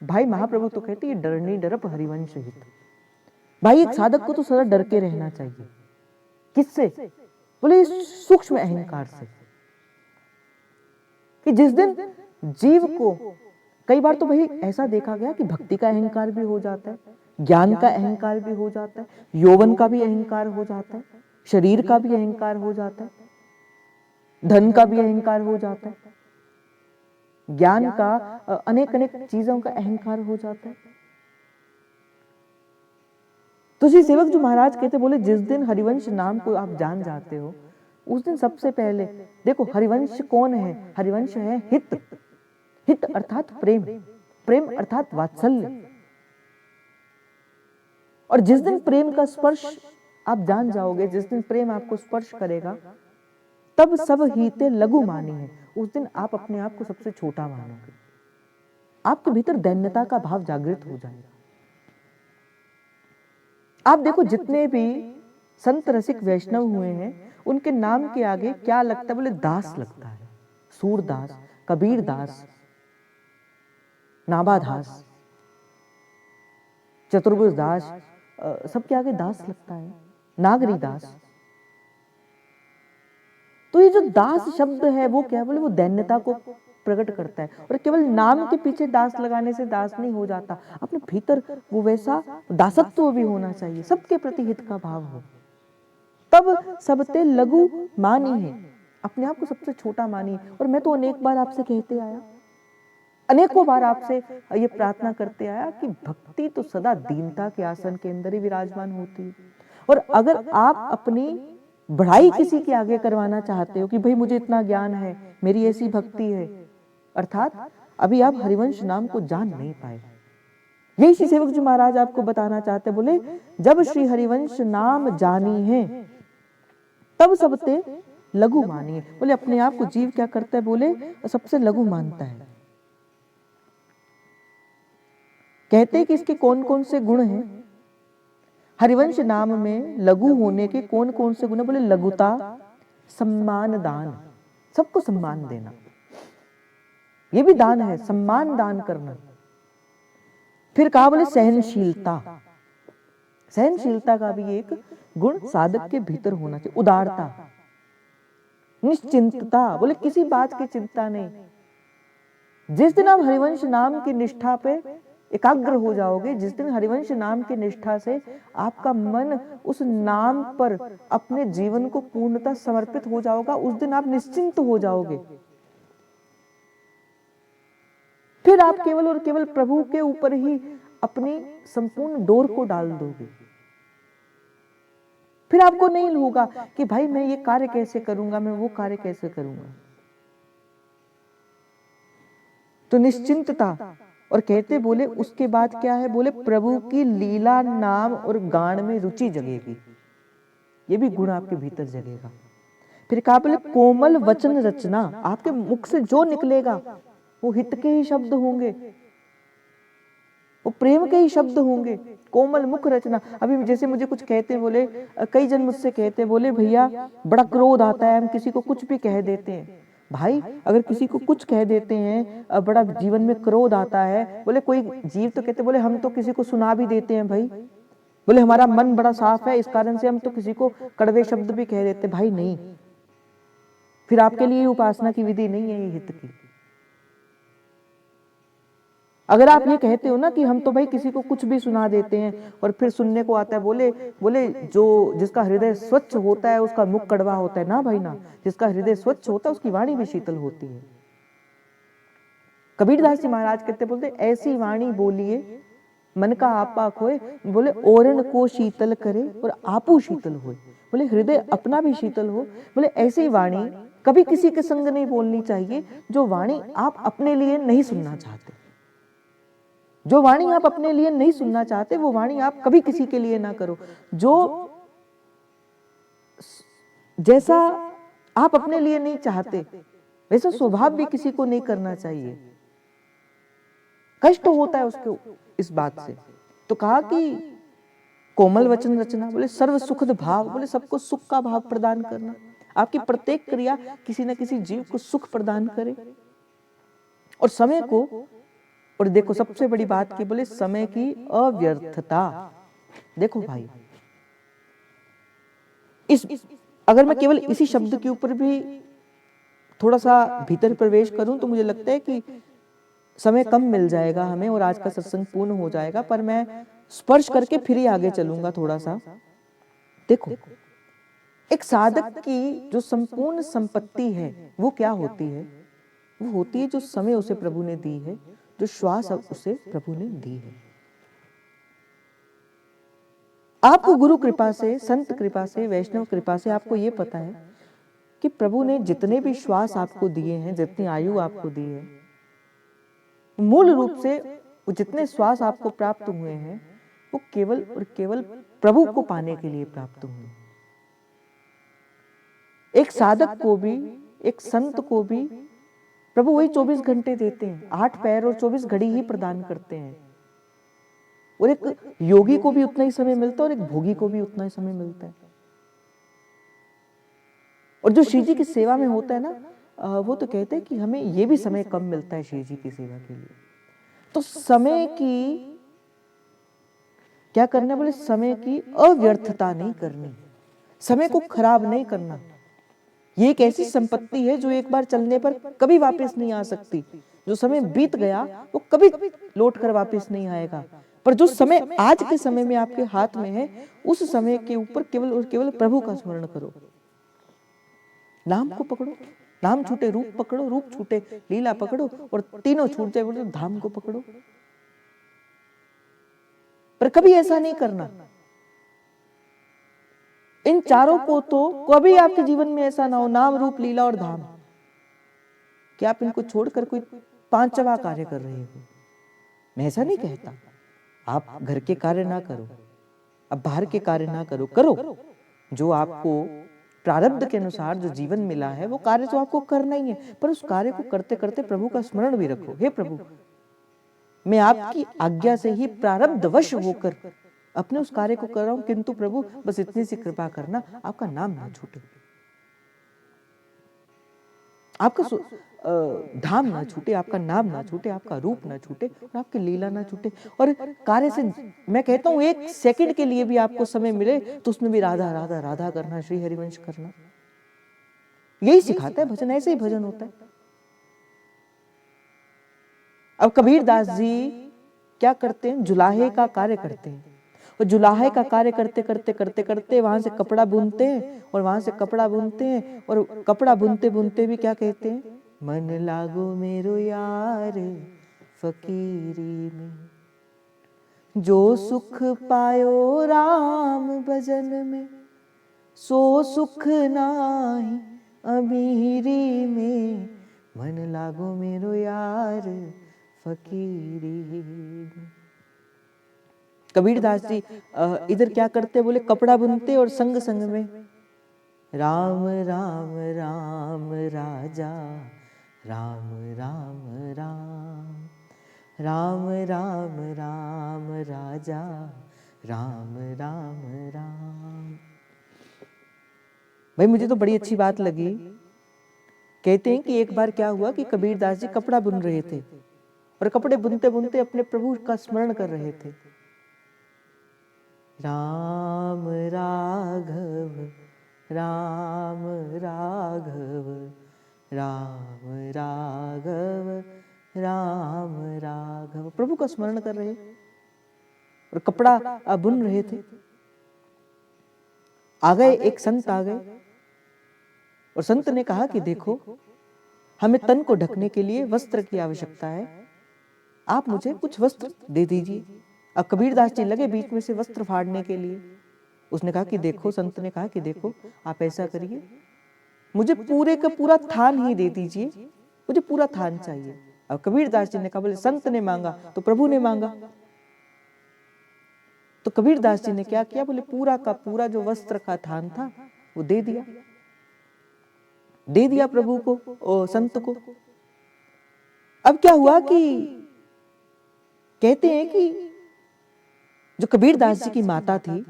भाई महाप्रभु तो कहते हैं डर नहीं डरप हरिवंश हित। भाई एक साधक को तो सदा डर के रहना चाहिए। किससे? बोले सूक्ष्म अहंकार से, कि जिस दिन जीव को, कई बार तो भाई ऐसा देखा गया कि भक्ति का अहंकार भी हो जाता है, ज्ञान का अहंकार भी हो जाता है, यौवन का भी अहंकार हो जाता है, शरीर का भी अहंकार हो जाता है, धन का भी अहंकार हो जाता है, ज्ञान का अनेक अनेक चीजों का अहंकार हो जाता है। तो श्री सेवक जो महाराज कहते बोले जिस दिन हरिवंश नाम को आप जान जाते हो उस दिन सबसे पहले देखो हरिवंश कौन है, हरिवंश है हित, हित अर्थात प्रेम, प्रेम अर्थात वात्सल्य। और जिस दिन प्रेम का स्पर्श आप जान जाओगे, जिस दिन प्रेम आपको स्पर्श करेगा, तब सब हीते लघु मानी है, उस दिन आप अपने आप को सबसे छोटा मानोगे, आपके भीतर दैन्यता का भाव जागृत हो जाएगा। आप देखो जितने भी संत रसिक वैष्णव हुए हैं उनके नाम के आगे क्या लगता है, बोले दास लगता है। सूरदास, कबीर दास, नाभादास, चतुर्भुज दास, सबके आगे दास लगता है, नागरी दास। तो ये जो दास शब्द है वो क्या है, बोले वो दैन्यता को प्रकट करता है। और केवल नाम के पीछे दास लगाने से दास नहीं हो जाता, अपने भीतर वो वैसा दासत्व भी होना चाहिए, सबके प्रति हित का भाव हो। तब सबते लघु मानी है, अपने आप को सबसे छोटा मानिए। और मैं तो अनेक बार आपसे कहते आया, अनेकों बार आपसे ये प्रार्थना करते आया कि भक्ति तो सदा दीनता के आसन के अंदर ही विराजमान होती है। और अगर आप अपनी बढ़ाई किसी के आगे करवाना चाहते हो कि भाई मुझे इतना ज्ञान है, मेरी ऐसी भक्ति है, अर्थात अभी आप हरिवंश नाम को जान नहीं पाए। यही श्री सेवक जी महाराज आपको बताना चाहते, बोले जब श्री हरिवंश नाम जानी है तब सबते लघु मानिए। बोले अपने आप को जीव क्या करता है, बोले सबसे लघु मानता है। कहते हैं कि इसके कौन कौन से गुण हैं, हरिवंश नाम में लघु होने के कौन कौन से गुण है, बोले लघुता, सम्मान दान, सबको सम्मान देना, ये भी दान है, सम्मान दान करना। फिर कहा बोले सहनशीलता, सहनशीलता का भी एक गुण साधक के भीतर होना चाहिए। उदारता, निश्चिंतता, बोले किसी बात की चिंता नहीं। जिस दिन आप हरिवंश नाम की निष्ठा पे एकाग्र हो जाओगे, जिस दिन हरिवंश नाम की निष्ठा से आपका मन उस नाम पर अपने जीवन को पूर्णतः समर्पित हो जाओगा, उस दिन आप निश्चिंत हो जाओगे। फिर आप केवल और केवल प्रभु के ऊपर ही अपनी संपूर्ण डोर को डाल दोगे। फिर आपको नहीं होगा कि भाई मैं ये कार्य कैसे करूंगा, मैं वो कार्य कैसे करूंगा। तो निश्चिंतता। और कहते बोले उसके बाद क्या है, बोले प्रभु की लीला नाम और गान में रुचि जगेगी, ये भी गुण आपके भीतर जगेगा। फिर कहा बोले कोमल वचन रचना, आपके मुख से जो निकलेगा वो हित के ही शब्द होंगे, वो प्रेम के ही शब्द होंगे। कोमल मुख रचना, अभी जैसे मुझे कुछ कहते, बोले कई जन मुझसे कहते, बोले भैया बड़ा क्रोध आता है, हम किसी को कुछ भी कह देते हैं। भाई अगर किसी को कुछ कह देते हैं, बड़ा जीवन में क्रोध आता है, बोले कोई जीव तो कहते, बोले हम तो किसी को सुना भी देते हैं भाई, बोले हमारा मन बड़ा साफ है, इस कारण से हम तो किसी को कड़वे शब्द भी कह देते। भाई नहीं, फिर आपके लिए उपासना की विधि नहीं है ये हित की। अगर आप ये कहते हो ना कि हम तो भाई किसी को कुछ भी सुना देते हैं, और फिर सुनने को आता है, बोले जो जिसका हृदय स्वच्छ होता है उसका मुख कड़वा होता है ना भाई ना, जिसका हृदय स्वच्छ होता है उसकी वाणी भी शीतल होती है। कबीरदास जी महाराज कहते, बोलते ऐसी वाणी बोलिए मन का आपा खोए, बोले ओरण को शीतल करे और आपू शीतल होए, बोले हृदय अपना भी शीतल हो। बोले ऐसी वाणी कभी किसी के संग नहीं बोलनी चाहिए, जो वाणी आप अपने लिए नहीं सुनना चाहते, जो वाणी आप अपने लिए नहीं सुनना चाहते वो वाणी आप कभी किसी के लिए ना करो। जो जैसा आप अपने लिए नहीं चाहते वैसा स्वभाव भी किसी को नहीं करना चाहिए, कष्ट होता है उसको इस बात से। तो कहा कि कोमल वचन रचना, बोले सर्व सुखद भाव, बोले सबको सुख का भाव प्रदान करना, आपकी प्रत्येक क्रिया किसी न किसी जीव को सुख प्रदान करे। और समय को, और देखो सबसे बड़ी बात की, बोले समय की अव्यर्थता। देखो भाई अगर मैं केवल इसी शब्द के ऊपर भी थोड़ा सा भीतर प्रवेश करूं तो मुझे लगता है कि समय कम मिल जाएगा हमें और आज का सत्संग पूर्ण हो जाएगा, पर मैं स्पर्श करके फिर ही आगे चलूंगा थोड़ा सा। देखो एक साधक की जो संपूर्ण संपत्ति है वो क्या होती है, वो होती है जो समय उसे प्रभु ने दी है, जो श्वास उसे प्रभु ने दी है। आपको गुरु कृपा से, संत कृपा से, वैष्णव कृपा से आपको ये पता है कि प्रभु ने जितने भी श्वास आपको दिए हैं, जितनी आयु आपको दी है, मूल रूप से वो जितने श्वास आपको प्राप्त हुए हैं वो केवल और केवल प्रभु को पाने के लिए प्राप्त हुए। एक साधक को भी, एक संत को भी प्रभु वही 24 घंटे देते हैं, 8 पैर और 24 घड़ी ही प्रदान करते हैं। और एक योगी को भी उतना ही समय मिलता है और एक भोगी को भी उतना ही समय मिलता है। और जो श्री जी की सेवा में होता है ना, वो तो कहते हैं कि हमें ये भी समय कम मिलता है श्री जी की सेवा के लिए। तो समय की क्या करना, बोले समय की अव्यर्थता नहीं करनी, समय को खराब नहीं करना। ये एक ऐसी संपत्ति है जो एक बार चलने पर कभी वापस नहीं आ सकती। जो समय बीत गया वो कभी लौट कर वापस नहीं आएगा। पर जो समय आज के समय में आपके हाथ में है, उस समय के ऊपर केवल और केवल प्रभु का स्मरण करो। नाम को पकड़ो, नाम छूटे रूप पकड़ो, रूप छूटे लीला पकड़ो, और तीनों छूट जाए बोले तो धाम को पकड़ो। पर कभी ऐसा नहीं करना। इन चारों को तो कभी आपके जीवन में ऐसा ना हो, नाम रूप लीला और धाम, कि आप इनको छोड़कर कोई पांचवा कार्य कर रहे हो। मैं ऐसा नहीं कहता आप घर के कार्य ना करो, अब बाहर के कार्य ना करो, करो जो आपको प्रारब्ध के अनुसार जो जीवन मिला है वो कार्य तो आपको करना ही है। पर उस कार्य को करते करते प्रभु का स्मरण भी रखो। हे प्रभु, मैं आपकी आज्ञा से ही प्रारब्धवश होकर अपने उस कार्य को कर रहा हूं, किंतु प्रभु बस इतनी सी कृपा करना, आपका नाम ना छूटे, आपका धाम ना छूटे, आपका नाम ना छूटे, आपका रूप ना छूटे, और आपकी लीला ना छूटे। और कार्य से मैं कहता हूं 1 सेकंड के लिए भी आपको समय मिले तो उसमें भी राधा राधा राधा करना, श्री हरिवंश करना। यही सिखाता है भजन, ऐसे ही भजन होता है। अब कबीर दास जी क्या करते हैं, जुलाहे का कार्य करते हैं। और जुलाहे का कार्य करते करते करते करते वहां से कपड़ा बुनते हैं, और वहां से कपड़ा बुनते हैं, और कपड़ा बुनते बुनते भी क्या कहते हैं, मन लागो मेरो यार फकीरी में, जो सुख पायो राम भजन में, सो सुख नाही अमीरी में, मन लागो मेरो यार फकीरी में। कबीर दास जी इधर क्या करते, बोले कपड़ा बुनते और संग संग में राम राम राम राजा, राम राम राम, राम राम राम राजा, राम राम राम। भाई मुझे तो बड़ी अच्छी बात लगी। कहते हैं कि एक बार क्या हुआ कि कबीर दास जी कपड़ा बुन रहे थे, और कपड़े बुनते बुनते अपने प्रभु का स्मरण कर रहे थे। राम राघव राम राघव, राम राघव राम राघव, प्रभु का स्मरण कर रहे और कपड़ा बुन रहे थे। आ गए एक संत आ गए, और संत ने कहा कि देखो, हमें तन को ढकने के लिए वस्त्र की आवश्यकता है, आप मुझे कुछ वस्त्र दे दीजिए। अब कबीर दास जी लगे बीच में से वस्त्र फाड़ने के लिए। उसने कहा कि देखो, संत ने कहा कि देखो, आप ऐसा करिए, मुझे पूरे का पूरा थान ही दे दीजिए, मुझे पूरा थान चाहिए। अब कबीर दास जी ने कहा, बोले संत ने मांगा तो प्रभु ने मांगा। तो कबीर दास जी ने क्या किया, बोले पूरा का पूरा जो वस्त्र का थान था वो दे दिया, दे दिया प्रभु को और संत को। अब क्या हुआ कि कहते हैं कि जो कबीर दास जी की माता थी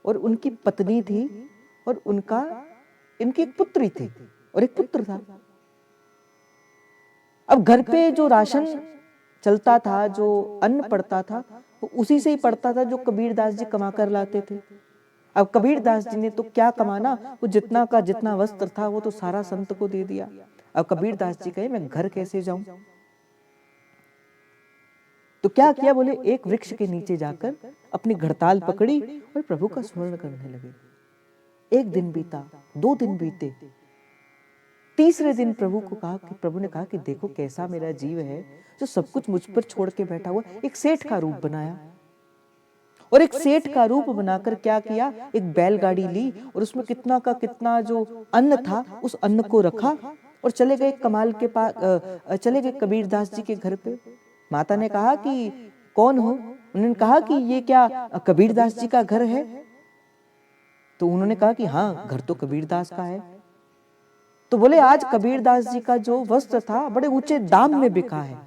और उनकी पत्नी थी, और उनका इनकी एक पुत्री थी और एक पुत्र था। अब घर पे जो राशन चलता था, जो अन्न पड़ता था, वो उसी से ही पड़ता था जो कबीर दास जी कमा कर लाते थे। अब कबीर दास जी ने तो क्या कमाना, वो जितना का जितना वस्त्र था वो तो सारा संत को दे दिया। अब कबीर दास जी कहे मैं घर कैसे जाऊं, तो क्या किया, बोले एक वृक्ष के नीचे जाकर अपनी घड़ताल पकड़ी और प्रभु का स्मरण करने लगे। 1 दिन बीता, 2 दिन बीते, तीसरे दिन प्रभु को कहा कि प्रभु ने कहा कि देखो कैसा मेरा जीव है जो सब कुछ मुझ पर छोड़ के बैठा हुआ, एक सेठ का रूप बनाया और एक सेठ का रूप बनाकर क्या किया, एक बैलगाड़ी ली और उसमें कितना का कितना जो अन्न था उस अन्न को रखा और चले गए कमाल के पास, चले गए कबीरदास जी के घर पे। माता ने कहा कि कौन हो? उन्होंने कहा कि ये क्या कबीरदास जी का घर है? तो उन्होंने कहा कि हाँ, घर तो कबीरदास का है। तो बोले आज कबीरदास जी का जो वस्त्र था बड़े ऊंचे दाम में बिका है,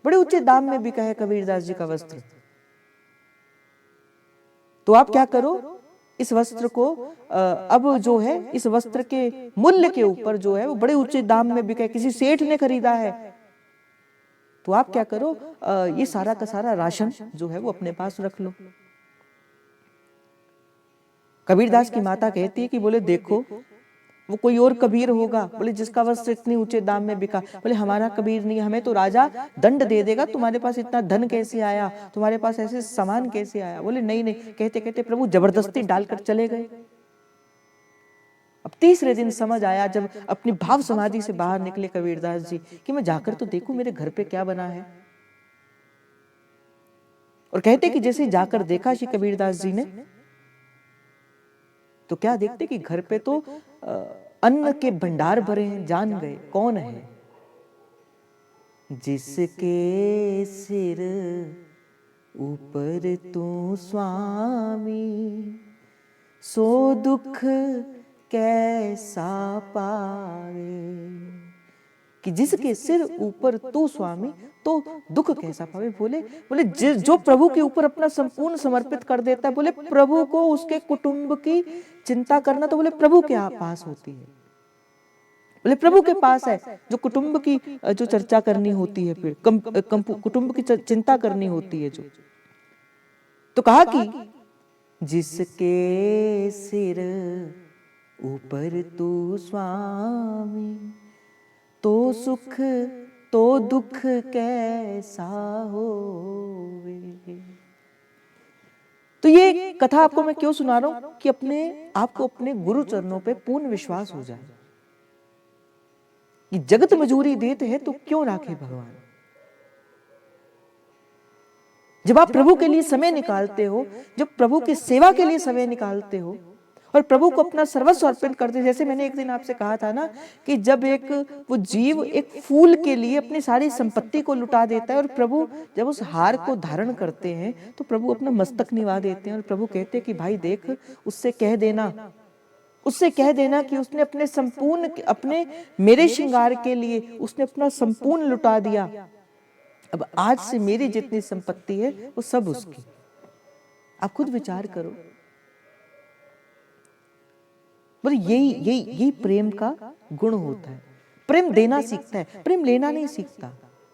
बड़े ऊंचे दाम में बिका है कबीरदास जी का वस्त्र। तो आप क्या करो, इस वस्त्र को अब जो है इस वस्त्र के मूल्य के ऊपर जो है वो बड़े ऊंचे दाम में बिका है, किसी सेठ ने खरीदा है, तो आप क्या करो, ये सारा का सारा राशन जो है वो अपने पास रख लो। कबीरदास की माता कहती है कि बोले देखो वो कोई और कबीर होगा, बोले जिसका वस्त्र इतने ऊंचे दाम में बिका। बोले हमारा कबीर नहीं, हमें तो राजा दंड दे देगा, तुम्हारे पास इतना धन कैसे आया, तुम्हारे पास ऐसे सामान कैसे आया? बोले नहीं नहीं। कहते कहते प्रभु जबरदस्ती डालकर चले गए। अब तीसरे दिन समझ आया जब अपनी भाव समाधि से बाहर निकले कबीरदास जी कि मैं जाकर तो देखूं मेरे घर पे क्या बना है। और कहते कि जैसे जाकर देखा श्री कबीरदास जी ने तो क्या देखते कि घर पे तो अन्न के भंडार भरे हैं। जान गए कौन है, जिसके सिर ऊपर तू स्वामी, सो दुख कैसा पावे। कि जिसके सिर ऊपर तू स्वामी तो दुख कैसा पावे। बोले बोले जो प्रभु के ऊपर अपना संपूर्ण समर्पित कर देता है, बोले प्रभु को उसके कुटुंब की चिंता करना तो बोले प्रभु के पास होती है। बोले प्रभु के पास है जो कुटुंब की जो चर्चा करनी होती है, फिर कुटुंब की चिंता करनी होती है जो। तो कहा कि जिसके सिर ऊपर तू स्वामी, तो सुख तो दुख कैसा होवे। तो ये कथा आपको मैं क्यों सुना रहा हूं कि अपने आपको अपने गुरु चरणों पे पूर्ण विश्वास हो जाए कि जगत मजूरी देते हैं तो क्यों राखे भगवान। जब आप प्रभु के लिए समय निकालते हो, जब प्रभु की सेवा के लिए समय निकालते हो और प्रभु को अपना सर्वस्व अर्पण करते हैं। जैसे मैंने एक दिन आपसे कहा था ना कि जब एक वो जीव एक फूल के लिए अपनी सारी संपत्ति को लुटा देता है और प्रभु जब उस हार को धारण करते हैं तो प्रभु अपना मस्तक निभा देते हैं और प्रभु कहते हैं कि भाई देख, उससे कह देना कि उसने अपने संपूर्ण अपने मेरे श्रृंगार के लिए उसने अपना संपूर्ण लुटा दिया। अब आज से मेरी जितनी संपत्ति है वो सब उसकी। आप खुद विचार करो। बोले यही प्रेम का गुण होता है। प्रेम देना सीखता है, प्रेम लेना नहीं सीखता।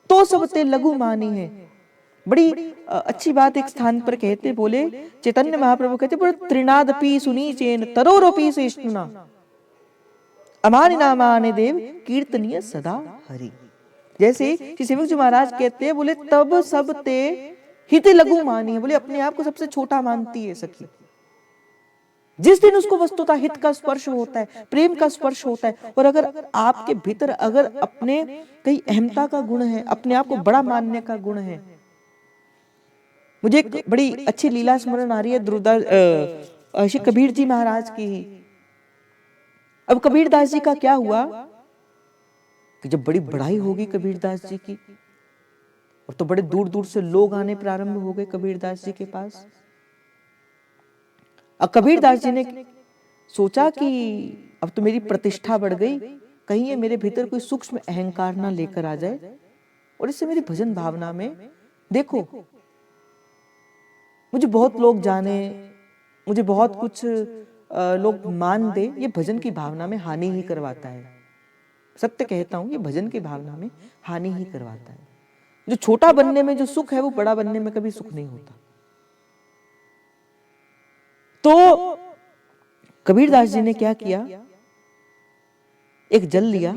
तो सब ते लघु मानी है। बड़ी अच्छी बात एक स्थान पर कहते, बोले चैतन्य महाप्रभु कहते बोले त्रिनादपि सुनी चेन तरोरोपि सहिष्णुना, अमानि नामानि देव कीर्तनीय सदा हरि। जैसे श्री सेवक जी महाराज कहते हैं, बोले तब सब ते हित लघु मानी है। बोले अपने आप को सबसे छोटा मानती है सखी। जिस दिन उसको वस्तुतः हित का स्पर्श होता है, प्रेम का स्पर्श होता है, और अगर आपके भीतर अगर अपने कहीं अहमता का गुण है, अपने आप को बड़ा मानने का गुण है। मुझे एक बड़ी अच्छी लीला स्मरण आ रही है श्री कबीर जी महाराज की ही। अब कबीरदास जी का क्या हुआ कि जब बड़ी बढ़ाई होगी कबीरदास जी की, और तो बड़े दूर दूर से लोग आने प्रारंभ हो गए कबीरदास जी के पास। अब कबीरदास जी ने सोचा कि अब तो मेरी प्रतिष्ठा बढ़ गई, कहीं ये मेरे भीतर कोई सूक्ष्म अहंकार ना लेकर आ जाए और इससे मेरी भजन भावना में, देखो मुझे बहुत लोग जाने, मुझे बहुत कुछ लोग मान दे, ये भजन की भावना में हानि ही करवाता है। सत्य कहता हूं, ये भजन की भावना में हानि ही करवाता है। जो छोटा बनने में जो सुख है वो बड़ा बनने में कभी सुख नहीं होता। तो कबीरदास जी ने क्या किया, एक जल लिया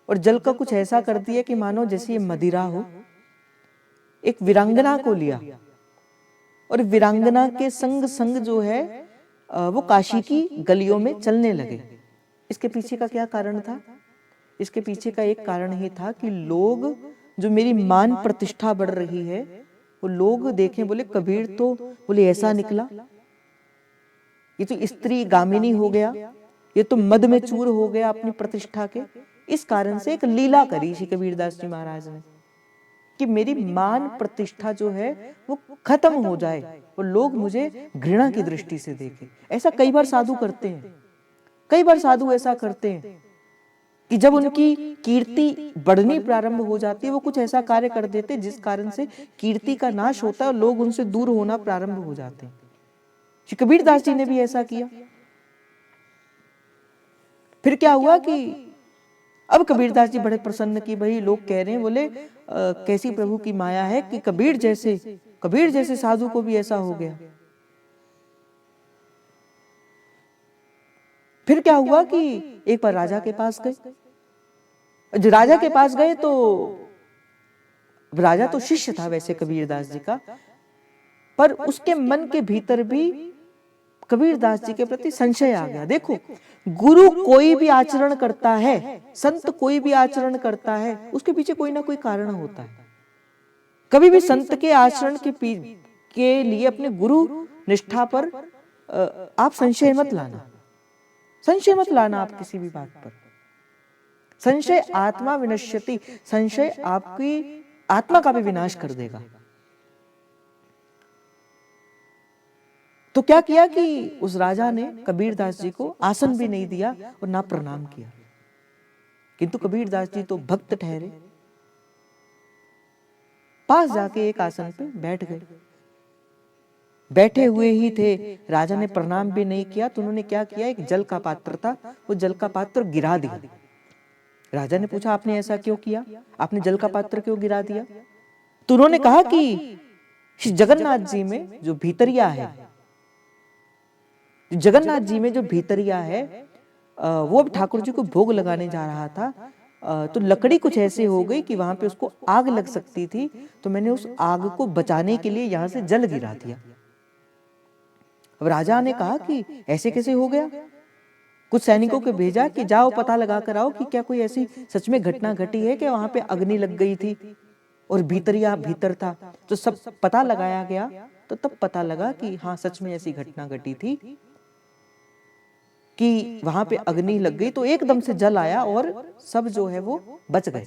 और जल का कुछ ऐसा कर दिया कि मानो जैसे ये मदिरा हो। एक वीरांगना को लिया और वीरांगना के संग संग जो है वो काशी की गलियों में चलने लगे। इसके पीछे का क्या कारण था? इसके पीछे का एक कारण ही था कि लोग, जो मेरी मान प्रतिष्ठा बढ़ रही है, वो लोग देखें, बोले कबीर तो बोले ऐसा निकला, ये तो स्त्री गामिनी हो गया, ये तो मद में चूर हो गया अपनी प्रतिष्ठा के। इस कारण से एक लीला करी श्री कबीरदास जी महाराज ने कि मेरी मान प्रतिष्ठा जो है वो खत्म हो जाए और लोग मुझे घृणा की दृष्टि से देखें। ऐसा कई बार साधु करते हैं, कई बार साधु ऐसा करते हैं कि जब उनकी कीर्ति बढ़नी प्रारंभ हो जाती है, वो कुछ ऐसा कार्य कर देते हैं जिस कारण से कीर्ति का नाश होता है और लोग उनसे दूर होना प्रारंभ हो जाते हैं। श्री कबीरदास जी ने भी ऐसा किया। फिर क्या हुआ कि अब कबीरदास जी बड़े प्रसन्न कि भाई लोग कह रहे हैं, बोले कैसी प्रभु की माया है कि कबीर जैसे साधु को भी ऐसा हो गया। फिर क्या हुआ कि एक बार राजा के पास गए। जो राजा के पास गए तो राजा तो शिष्य था वैसे कबीरदास जी का, पर उसके मन के भीतर भी कबीरदास जी के प्रति संशय आ गया। देखो, गुरु कोई भी आचरण करता है, संत कोई भी आचरण करता है, उसके पीछे कोई ना कोई कारण होता है। कभी भी संत के आचरण के लिए अपने गुरु निष्ठा पर आप संशय मत लाना, संशय मत लाना आप किसी भी बात पर। संशय आत्मा विनश्यति, संशय आपकी आत्मा का भी विनाश कर देगा। तो क्या किया कि उस राजा ने कबीरदास जी को आसन भी नहीं दिया और ना प्रणाम किया, किंतु कबीरदास जी तो भक्त ठहरे, पास जाके एक आसन पे बैठ गए। बैठे हुए ही थे, राजा ने प्रणाम भी नहीं किया तो उन्होंने क्या किया, एक जल का पात्र था, वो जल का पात्र गिरा दिया। राजा ने पूछा आपने ऐसा क्यों किया, आपने जल का पात्र क्यों गिरा दिया? तो उन्होंने कहा कि श्री जगन्नाथ जी में जो भीतरिया है, जगन्नाथ जी में जो भीतरिया है, वो अब ठाकुर जी को भोग लगाने जा रहा था, तो लकड़ी कुछ ऐसे हो गई कि वहां पे उसको आग लग सकती थी, तो मैंने उस आग को बचाने के लिए यहां से जल गिरा दिया। अब राजा ने कहा कि ऐसे कैसे हो गया? कुछ सैनिकों को भेजा कि जाओ पता लगा कर आओ कि क्या कोई ऐसी सच में घटना घटी है कि वहां पे अग्नि लग गई थी और भीतरिया भीतर था। तो सब पता लगाया गया, तो तब पता लगा कि हाँ सच में ऐसी घटना घटी थी कि वहां पे अग्नि लग गई, तो एकदम से जल आया और सब जो है वो बच गए।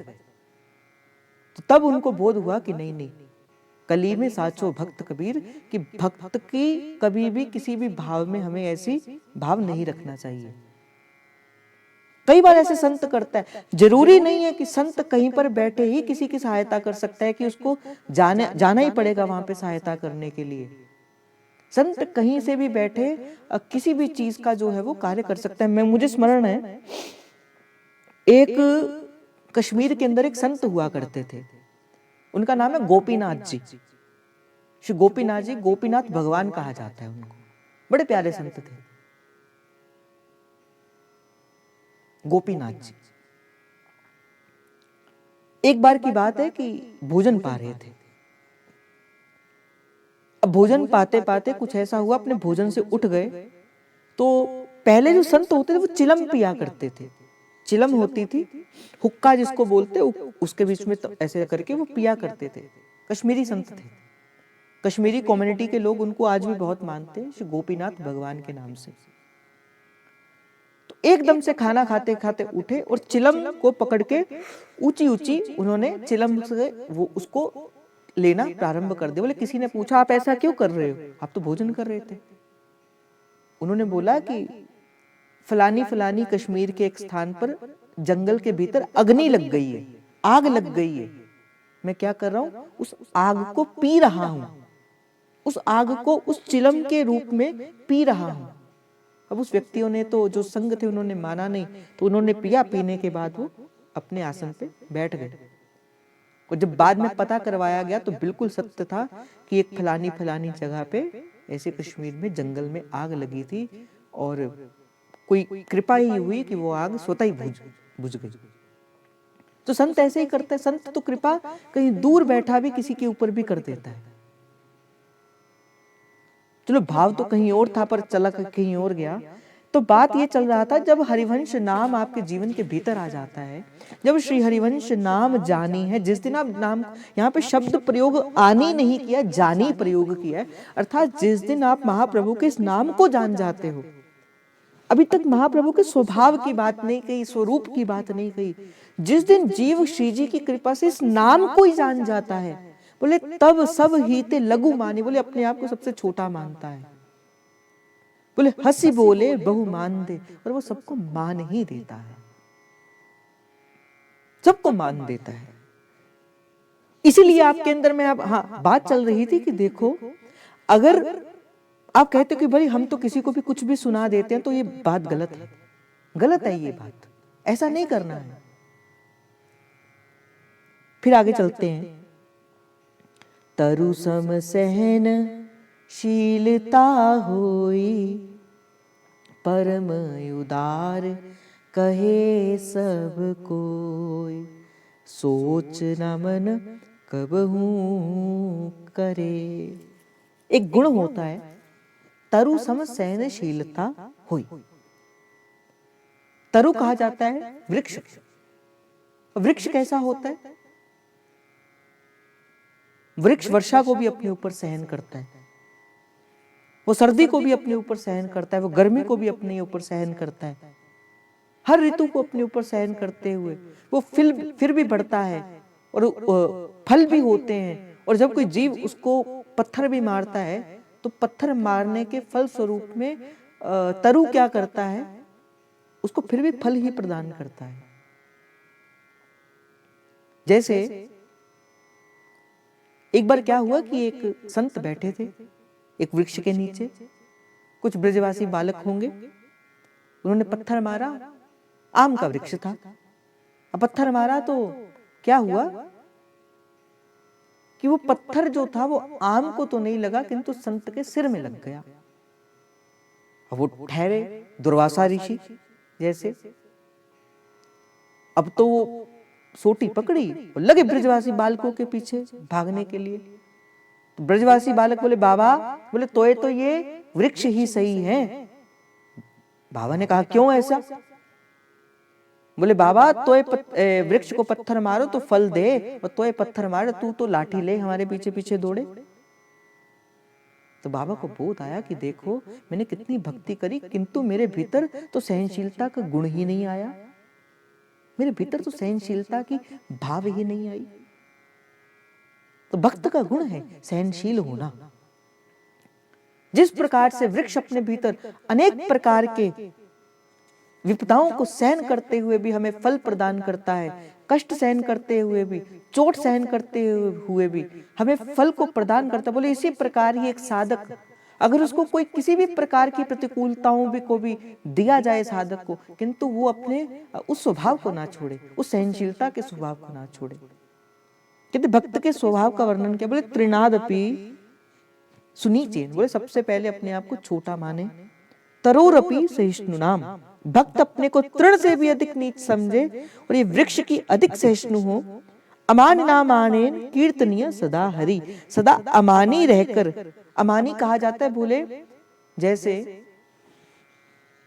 तो तब उनको बोध हुआ कि नहीं नहीं, कली में साचो भक्त कबीर, कि भक्त की कभी भी किसी भी भाव में हमें ऐसी भाव नहीं रखना चाहिए। कई बार ऐसे संत करता है, जरूरी नहीं है कि संत कहीं पर बैठे ही किसी की सहायता कर सकता है कि उसको जाना ही पड़ेगा वहां पे सहायता करने के लिए। संत कहीं से भी बैठे किसी भी चीज का जो है वो कार्य कर सकता है। मुझे स्मरण है, एक कश्मीर के अंदर एक संत हुआ करते थे, उनका नाम है गोपीनाथ जी। श्री गोपीनाथ जी, गोपीनाथ भगवान कहा जाता है उनको, बड़े प्यारे संत थे गोपीनाथ जी। एक बार की बात है कि भोजन पा रहे थे। अब भोजन पाते पाते कुछ ऐसा हुआ, अपने भोजन से उठ गए। तो पहले जो संत होते थे वो चिलम पिया करते थे, चिलम होती थी, हुक्का जिसको बोलते, उसके बीच में तो ऐसे करके वो पिया करते थे। कश्मीरी संत थे, कश्मीरी कम्युनिटी के लोग उनको आज भी बहुत मानते हैं, श्री गोपीनाथ भगवान के नाम से। तो एकदम से खाना खाते खाते उठे और चिलम को पकड़ के ऊंची ऊंची उन्होंने चिलम से वो उसको लेना प्रारंभ कर दिया। बोले किसी ने पूछा आप ऐसा क्यों कर रहे हो, आप तो भोजन कर रहे थे। उन्होंने बोला कि फलानी फलानी कश्मीर के एक स्थान पर जंगल के भीतर अग्नि लग गई है, आग लग गई है, मैं क्या कर रहा हूं, उस आग को पी रहा हूं, उस आग को उस चिलम के रूप में पी रहा हूं। अब उस व्यक्तियों ने तो, जो संग थे, उन्होंने माना नहीं, तो उन्होंने पिया। पीने के बाद वो अपने आसन पे बैठ गए। और जब बाद में पता करवाया गया तो बिल्कुल सत्य था कि एक फलानी फलानी जगह पे ऐसे कश्मीर में जंगल में आग लगी थी और कोई कृपा ही हुई कि वो आग स्वतः ही बुझ गई। तो संत ऐसे ही करते हैं, संत तो कृपा कहीं दूर बैठा भी किसी के ऊपर भी कर देता है। चलो भाव तो कहीं और था पर चला कहीं और गया तो बात ये चल रहा था, जब हरिवंश नाम आपके जीवन के भीतर आ जाता है, जब श्री हरिवंश नाम जानी है, जिस दिन आप नाम, यहाँ पे शब्द प्रयोग आनी नहीं किया, जानी प्रयोग किया है, अर्थात जिस दिन आप महाप्रभु के इस नाम को जान जाते हो। अभी तक महाप्रभु के स्वभाव की बात नहीं कही, स्वरूप की बात नहीं कही। जिस दिन जीव श्री जी की कृपा से इस नाम को ही जान जाता है, बोले तब सब हीते लघु माने, बोले अपने आप को सबसे छोटा मानता है। बोले हंसी बोले बहु मान दे, और वो सबको मान ही देता है, सबको मान देता है। इसीलिए आपके अंदर में अब बात चल रही थी कि देखो, अगर आप कहते हो कि भाई हम तो किसी को भी कुछ भी सुना देते हैं, तो ये बात गलत है, गलत है ये बात, ऐसा नहीं करना है। फिर आगे चलते हैं। तरु सम सहन शीलता होई, परम उदार कहे सब कोई, सोच न मन कबहू करे। एक गुण होता है तरु सम सहनशीलता हुई। तरु कहा जाता है वृक्ष। वृक्ष कैसा होता है? वृक्ष वर्षा को भी अपने ऊपर सहन करता है, वो सर्दी को भी अपने ऊपर सहन करता है, वो गर्मी को भी अपने ऊपर सहन करता है, हर ऋतु को अपने ऊपर सहन करते हुए वो फिर भी बढ़ता है, और फल भी होते हैं। और जब कोई जीव उसको पत्थर भी मारता है, तो पत्थर मारने के फल स्वरूप में तरु क्या करता है, उसको फिर भी फल ही प्रदान करता है। जैसे एक बार क्या हुआ कि एक संत बैठे थे एक वृक्ष के नीचे, कुछ ब्रजवासी बालक होंगे, उन्होंने पत्थर मारा, आम का वृक्ष था, अब पत्थर मारा तो क्या हुआ कि वो पत्थर जो था वो आम को तो नहीं लगा, किंतु संत के सिर में लग गया। अब वो ठहरे दुर्वासा ऋषि जैसे, अब तो वो सोटी पकड़ी और लगे ब्रजवासी बालकों के पीछे भागने के लिए। तो ब्रजवासी बालक बोले बाबा, बोले तो ये वृक्ष ही सही है। बाबा ने कहा क्यों ऐसा? बोले बाबा तोय वृक्ष को पत्थर मारो तो फल दे, और तोय पत्थर मारो तू तो लाठी ले हमारे पीछे पीछे दौड़े। तो बाबा को बोध आया कि देखो मैंने कितनी भक्ति करी, किंतु मेरे भीतर तो सहनशीलता का गुण ही नहीं आया, मेरे भीतर तो सहनशीलता की भाव ही नहीं आई। तो भक्त का गुण है सहनशील होना। जिस प्रकार से वृक्ष अपने भीतर अनेक प्रकार के विपदाओं को सहन करते हुए भी हमें फल प्रदान करता है, कष्ट सहन करते हुए भी, चोट सहन करते हुए भी हमें फल को प्रदान करता है, बोले इसी प्रकार ही एक साधक अगर उसको कोई किसी भी प्रकार की प्रतिकूलताओं को भी दिया जाए साधक को, किंतु वो अपने उस स्वभाव को ना छोड़े, उस सहनशीलता के स्वभाव को ना छोड़े। कहते भक्त के स्वभाव का वर्णन किया, बोले त्रिनादपि सुनीचेन, बोले सबसे पहले अपने आप को छोटा माने। तरोरपि सहिष्णु नाम, भक्त अपने को तृण से भी अधिक नीच समझे और ये वृक्ष की अधिक सहिष्णु हो। अमान नाम आनेन कीर्तनीय सदा हरि, सदा अमानी रहकर, अमानी कहा जाता है बोले जैसे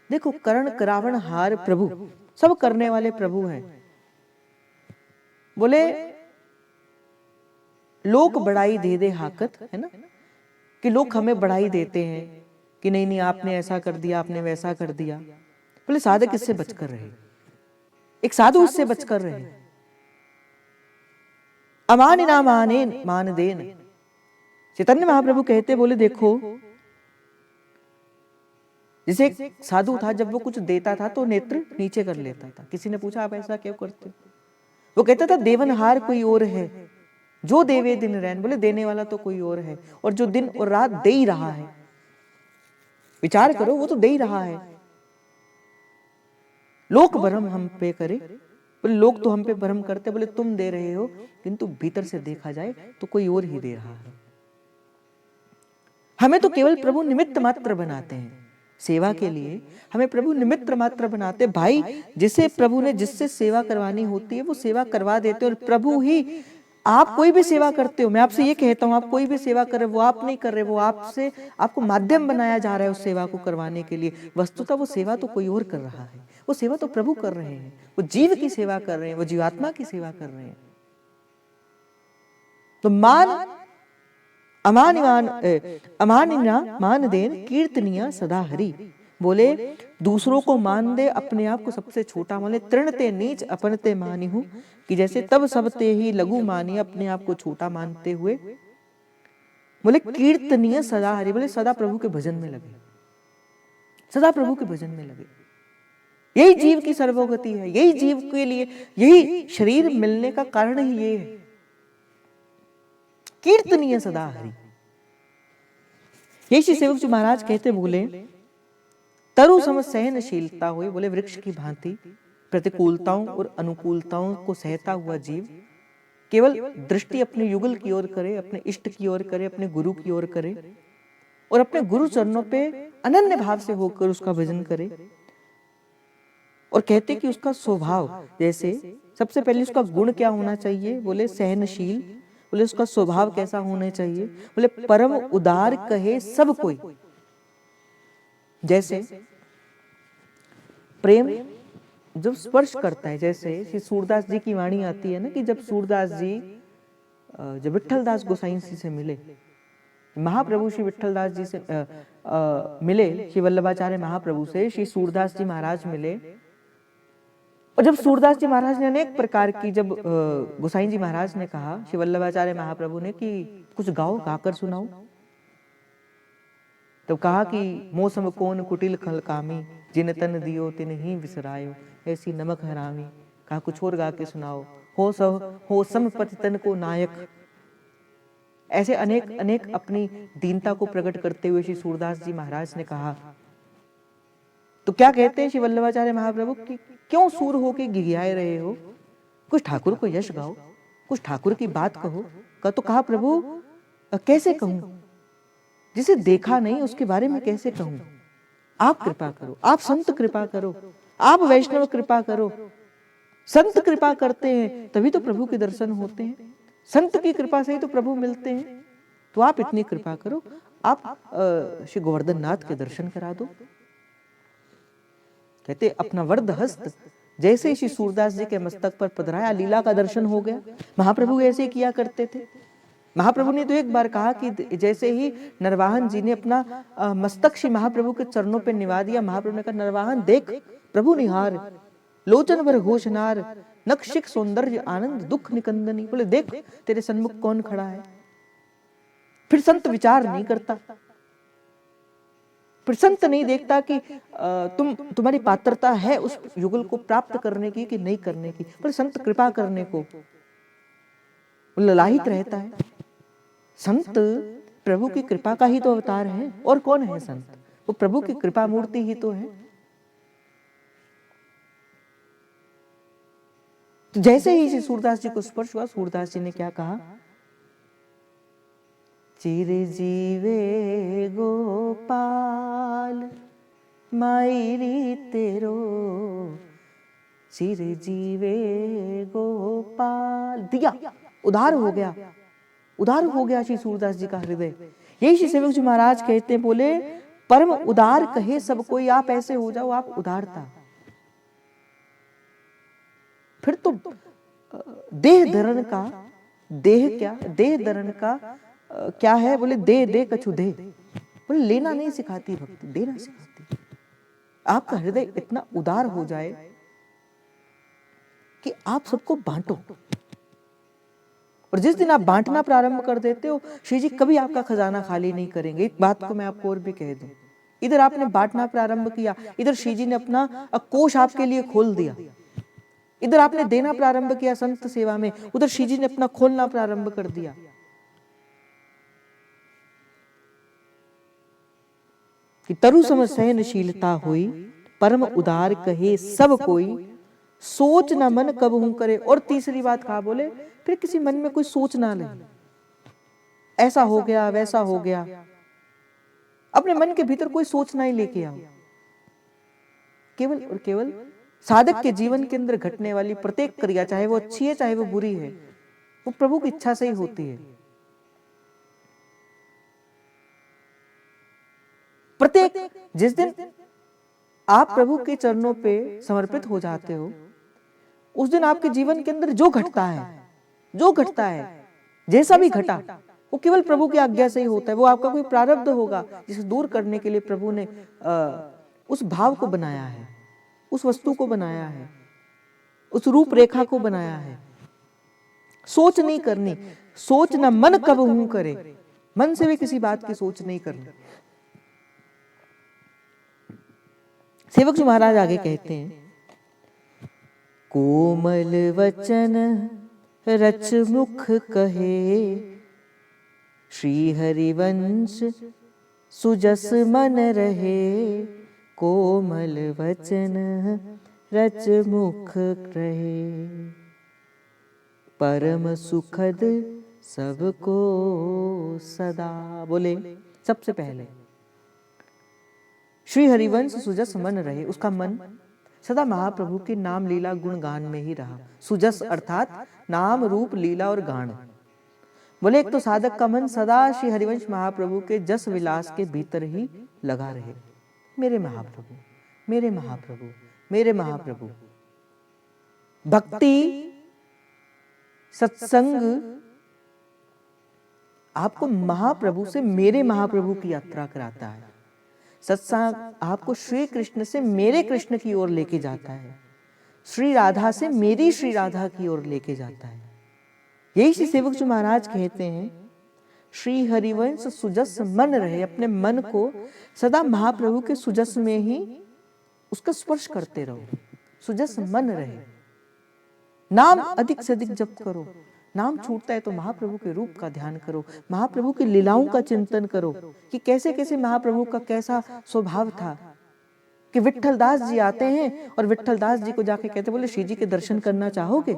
देखो करण करावण हार प्रभु, सब करने वाले प्रभु हैं। बोले लोग बड़ाई दे दे हाकत, है ना, कि लोग हमें बड़ाई देते हैं कि नहीं नहीं आपने ऐसा कर दिया, आपने वैसा कर दिया। बोले साधक इससे बचकर रहे, एक साधु इससे बचकर रहे। अमान नाम आनेन मान देन, चैतन्य महाप्रभु कहते बोले देखो जैसे एक साधु था, जब वो कुछ देता था तो नेत्र नीचे कर लेता था। किसी ने पूछा आप ऐसा क्यों करते हो? वो कहता था देवनहार कोई और है, जो देवे दिन रैन, बोले देने वाला तो कोई और है, और जो दिन और रात दे ही रहा है। विचार करो, वो तो दे ही रहा है। लोक भरम हम पे करे, बोले लोग तो हम पे भरम करते, बोले तुम दे रहे हो, किंतु भीतर से देखा जाए तो कोई और ही दे रहा है। हमें तो केवल प्रभु निमित्त मात्र बनाते हैं सेवा के लिए, हमें प्रभु निमित्त मात्र बनाते। भाई जिसे प्रभु ने जिससे सेवा करवानी होती है वो सेवा करवा देते, और प्रभु ही आप कोई भी सेवा करते हो, मैं आपसे ये कहता हूं, आप कोई भी सेवा कर रहे हो, वो आप नहीं कर रहे, वो आपसे आपको माध्यम बनाया जा रहा है उस सेवा को करवाने के लिए। वस्तुतः वो सेवा तो कोई और कर रहा है, वो सेवा तो प्रभु कर रहे हैं, वो जीव की सेवा कर रहे हैं, वो जीवात्मा की सेवा कर रहे हैं। तो अमानिना मान देन कीर्तनिया सदा हरि। बोले दूसरों को मान दे, अपने आप को सबसे छोटा मान ले। तृणते नीच अपनते मानी हूं, कि जैसे तब सबते ही लघु मानी, अपने आप को छोटा मानते हुए। बोले कीर्तनीय सदा हरि, बोले सदा प्रभु के भजन में लगे, सदा प्रभु के भजन में लगे। यही जीव की सर्वोगति है, यही जीव के लिए, यही शरीर मिलने का कारण ही ये है। कीर्तनीय सदा हरि। यही श्री सेवक जी महाराज कहते, बोले तरु सम सहनशीलता हुई, बोले वृक्ष की भांति प्रतिकूलताओं और अनुकूलताओं को सहता हुआ जीव केवल दृष्टि अपने युगल की ओर करे, अपने इष्ट की ओर करे, अपने गुरु की ओर करे, और अपने गुरु चरणों पे अनन्य भाव से होकर उसका भजन करे। और कहते कि उसका स्वभाव, जैसे सबसे पहले उसका गुण क्या होना चाहिए, बोले सहनशील। बोले उसका स्वभाव कैसा होना चाहिए, बोले परम उदार कहे सब कोई। जैसे प्रेम जब स्पर्श करता है, जैसे श्री सूरदास जी की वाणी आती है ना, कि जब सूरदास जी जब विट्ठलदास गोसाई जी से मिले, महाप्रभु श्री विट्ठलदास जी से मिले, श्री वल्लभाचार्य महाप्रभु से श्री सूरदास जी महाराज मिले। और जब सूरदास जी महाराज ने अनेक प्रकार की, जब गोसाई जी महाराज ने कहा श्री वल्लभाचार्य महाप्रभु ने कि कुछ गाओ, गाकर सुनाओ, तो कहा कि मौसम कौन कुटिल खल कामी, जिन तन दियो तिन ही विसरायो, ऐसी नमक हरामी। कहा कुछ और गा के सुनाओ, हो सम पति तन को नायक। ऐसे अनेक अनेक अपनी दीनता को प्रकट करते हुए श्री सूरदास जी महाराज ने कहा। तो क्या कहते हैं श्री वल्लभाचार्य महाप्रभु कि क्यों सूर होके गिड़गिड़ाए रहे हो, कुछ ठाकुर को यश गाओ, कुछ ठाकुर की बात कहो। तो कहा प्रभु कैसे कहूं, जिसे देखा नहीं उसके बारे में कैसे कहूं। आप कृपा करो, आप संत कृपा करो, आप वैष्णव कृपा करो। संत कृपा करते हैं तभी तो प्रभु के दर्शन होते हैं, संत की कृपा से ही तो प्रभु मिलते हैं। तो आप इतनी कृपा करो, आप श्री गोवर्धन नाथ के दर्शन करा दो। कहते अपना वरद हस्त जैसे ही श्री सूरदास जी के मस्तक पर पधराया, लीला का दर्शन हो गया। महाप्रभु ऐसे किया करते थे। महाप्रभु ने तो एक बार कहा कि जैसे ही नरवाहन जी ने अपना मस्तक श्री महाप्रभु के चरणों पे निभा दिया, महाप्रभु ने कहा नरवाहन देख प्रभु निहार, लोचन भर घोषनार, नक्शिक सौंदर्य आनंद दुख निकंदनी। बोले देख तेरे सन्मुख कौन खड़ा है। फिर संत विचार नहीं करता, फिर संत नहीं देखता कि तुम्हारी पात्रता है उस युगल को प्राप्त करने की कि नहीं करने की, पर संत कृपा करने को ललाहित रहता है। संत प्रभु की कृपा का ही तो अवतार है, और कौन है संत, वो प्रभु की कृपा मूर्ति ही तो है। तो जैसे ही सूरदास जी को स्पर्श हुआ, सूरदास जी ने क्या कहा, चिर जीवे गोपाल मायरी तेरो, चिर जीवे गोपाल। दिया उधार हो गया, उदार हो गया श्री सूरदास जी का हृदय। यही श्री सेवक जी महाराज कहते हैं, बोले परम उदार कहे सब कोई। आप ऐसे हो जाओ, आप उदारता। फिर तो देह धरण का, देह क्या, देह धरण का क्या है, बोले दे दे कछु दे। बोले लेना नहीं सिखाती भक्ति, देना सिखाती। आपका हृदय इतना उदार हो जाए कि आप सबको बांटो। और जिस दिन आप बांटना प्रारंभ कर देते हो, श्री जी कभी आपका खजाना खाली नहीं करेंगे। एक बात को मैं आपको और भी कह दूं, इधर आपने बांटना प्रारंभ किया, इधर श्री जी ने अपना कोष आपके लिए खोल दिया। इधर आपने देना प्रारंभ किया संत सेवा में, उधर श्री जी ने अपना खोलना प्रारंभ कर दिया। कि तरु सम सहनशीलता हुई, परम उदार कहे सब कोई, सोच न मन कब हूं करे। और तीसरी बात कहा, बोले फिर किसी मन में कोई सोच ना ले, ऐसा हो गया वैसा हो गया। अपने मन के भीतर कोई सोच ना ही लेके आओ। केवल और केवल साधक के जीवन के अंदर घटने वाली प्रत्येक क्रिया, चाहे वो अच्छी है चाहे वो बुरी है, वो प्रभु की इच्छा से ही होती है। प्रत्येक जिस दिन आप प्रभु के चरणों पे समर्पित हो जाते हो, उस दिन आपके जीवन के अंदर जो घटता है, जैसा भी घटा, वो केवल प्रभु की आज्ञा से ही होता है। वो आपका कोई प्रारब्ध होगा जिसे दूर करने के लिए प्रभु ने उस भाव को बनाया है, उस वस्तु को बनाया है, उस रूपरेखा को बनाया है। सोच नहीं करनी, सोचना मन कब हूं करे, मन से भी किसी बात की सोच नहीं करनी। सेवक जी महाराज आगे कहते हैं, कोमल वचन रच मुख कहे, श्री हरिवंश सुजस मन रहे। कोमल वचन रच मुख रहे, परम सुखद सबको सदा। बोले सबसे पहले श्री हरिवंश सुजस मन रहे, उसका मन सदा महाप्रभु के नाम लीला गुण गान में ही रहा। सुजस अर्थात नाम रूप लीला और गान। बोले एक तो साधक का मन सदा श्री हरिवंश महाप्रभु के जस विलास के भीतर ही लगा रहे। मेरे महाप्रभु, मेरे महाप्रभु, मेरे महाप्रभु। भक्ति सत्संग आपको महाप्रभु से मेरे महाप्रभु की यात्रा कराता है। सत्संग आपको श्री कृष्ण से मेरे कृष्ण की ओर लेके जाता है, श्री राधा से मेरी श्री राधा की ओर लेके जाता है। यही श्री सेवक जी महाराज कहते हैं, श्री हरिवंश सुजस मन रहे। अपने मन को सदा महाप्रभु के सुजस में ही उसका स्पर्श करते रहो, सुजस मन रहे। नाम अधिक से अधिक जप करो, नाम छूटता है तो महाप्रभु के रूप का ध्यान करो, महाप्रभु की लीलाओं का चिंतन करो कि कैसे कैसे महाप्रभु का कैसा स्वभाव था। कि विट्ठल दास जी आते हैं और विट्ठल दास जी को जाके कहते, बोले श्री जी के दर्शन करना चाहोगे,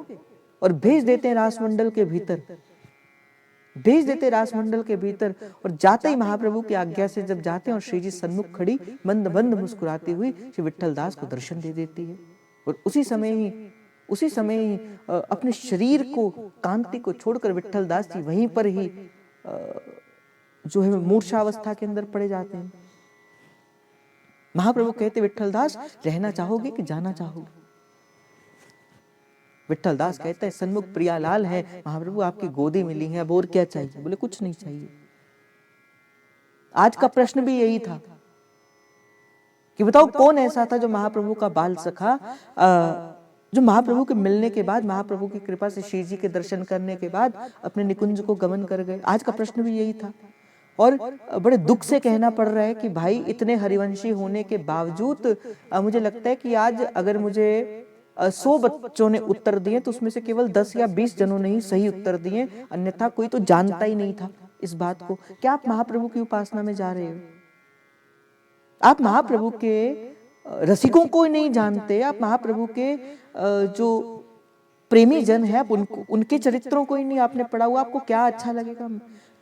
और भेज देते हैं रासमंडल के भीतर, भेज देते रासमंडल के भीतर। और जाते ही महाप्रभु की आज्ञा से जब जाते हैं और श्री जी सन्मुख खड़ी मंद मंद मुस्कुराती हुई श्री विट्ठल दास को दर्शन दे देती है। और उसी समय ही अपने शरीर को, कांति को छोड़कर विट्ठल दास जी वहीं पर ही जो है मूर्छावस्था के अंदर पड़े जाते हैं। महाप्रभु कहते, विट्ठल दास रहना चाहोगे कि जाना चाहोगे? विट्ठल दास कहते हैं, सन्मुख प्रियालाल है महाप्रभु, आपकी गोदी मिली है, अब और क्या चाहिए? बोले कुछ नहीं चाहिए। आज का प्रश्न भी यही था कि बताओ कौन ऐसा था जो महाप्रभु का बाल सखा, जो महाप्रभु के मिलने के बाद, महाप्रभु की कृपा से श्री जी के दर्शन करने के बाद अपने निकुंज को गमन कर गए। आज का प्रश्न भी यही था। और बड़े दुख से कहना पड़ रहा है कि भाई इतने हरिवंशी होने के बावजूद मुझे लगता है कि आज अगर मुझे 100 बच्चों ने उत्तर दिए तो उसमें से केवल 10 या 20 जनों ने ही सही उत्तर दिए, अन्यथा कोई तो जानता ही नहीं था इस बात को। क्या आप महाप्रभु की उपासना में जा रहे हो? आप महाप्रभु के रसिकों को नहीं जानते, आप महाप्रभु के जो प्रेमी जन है आप उनके चरित्रों को ही नहीं आपने पढ़ा हुआ, आपको क्या अच्छा लगेगा?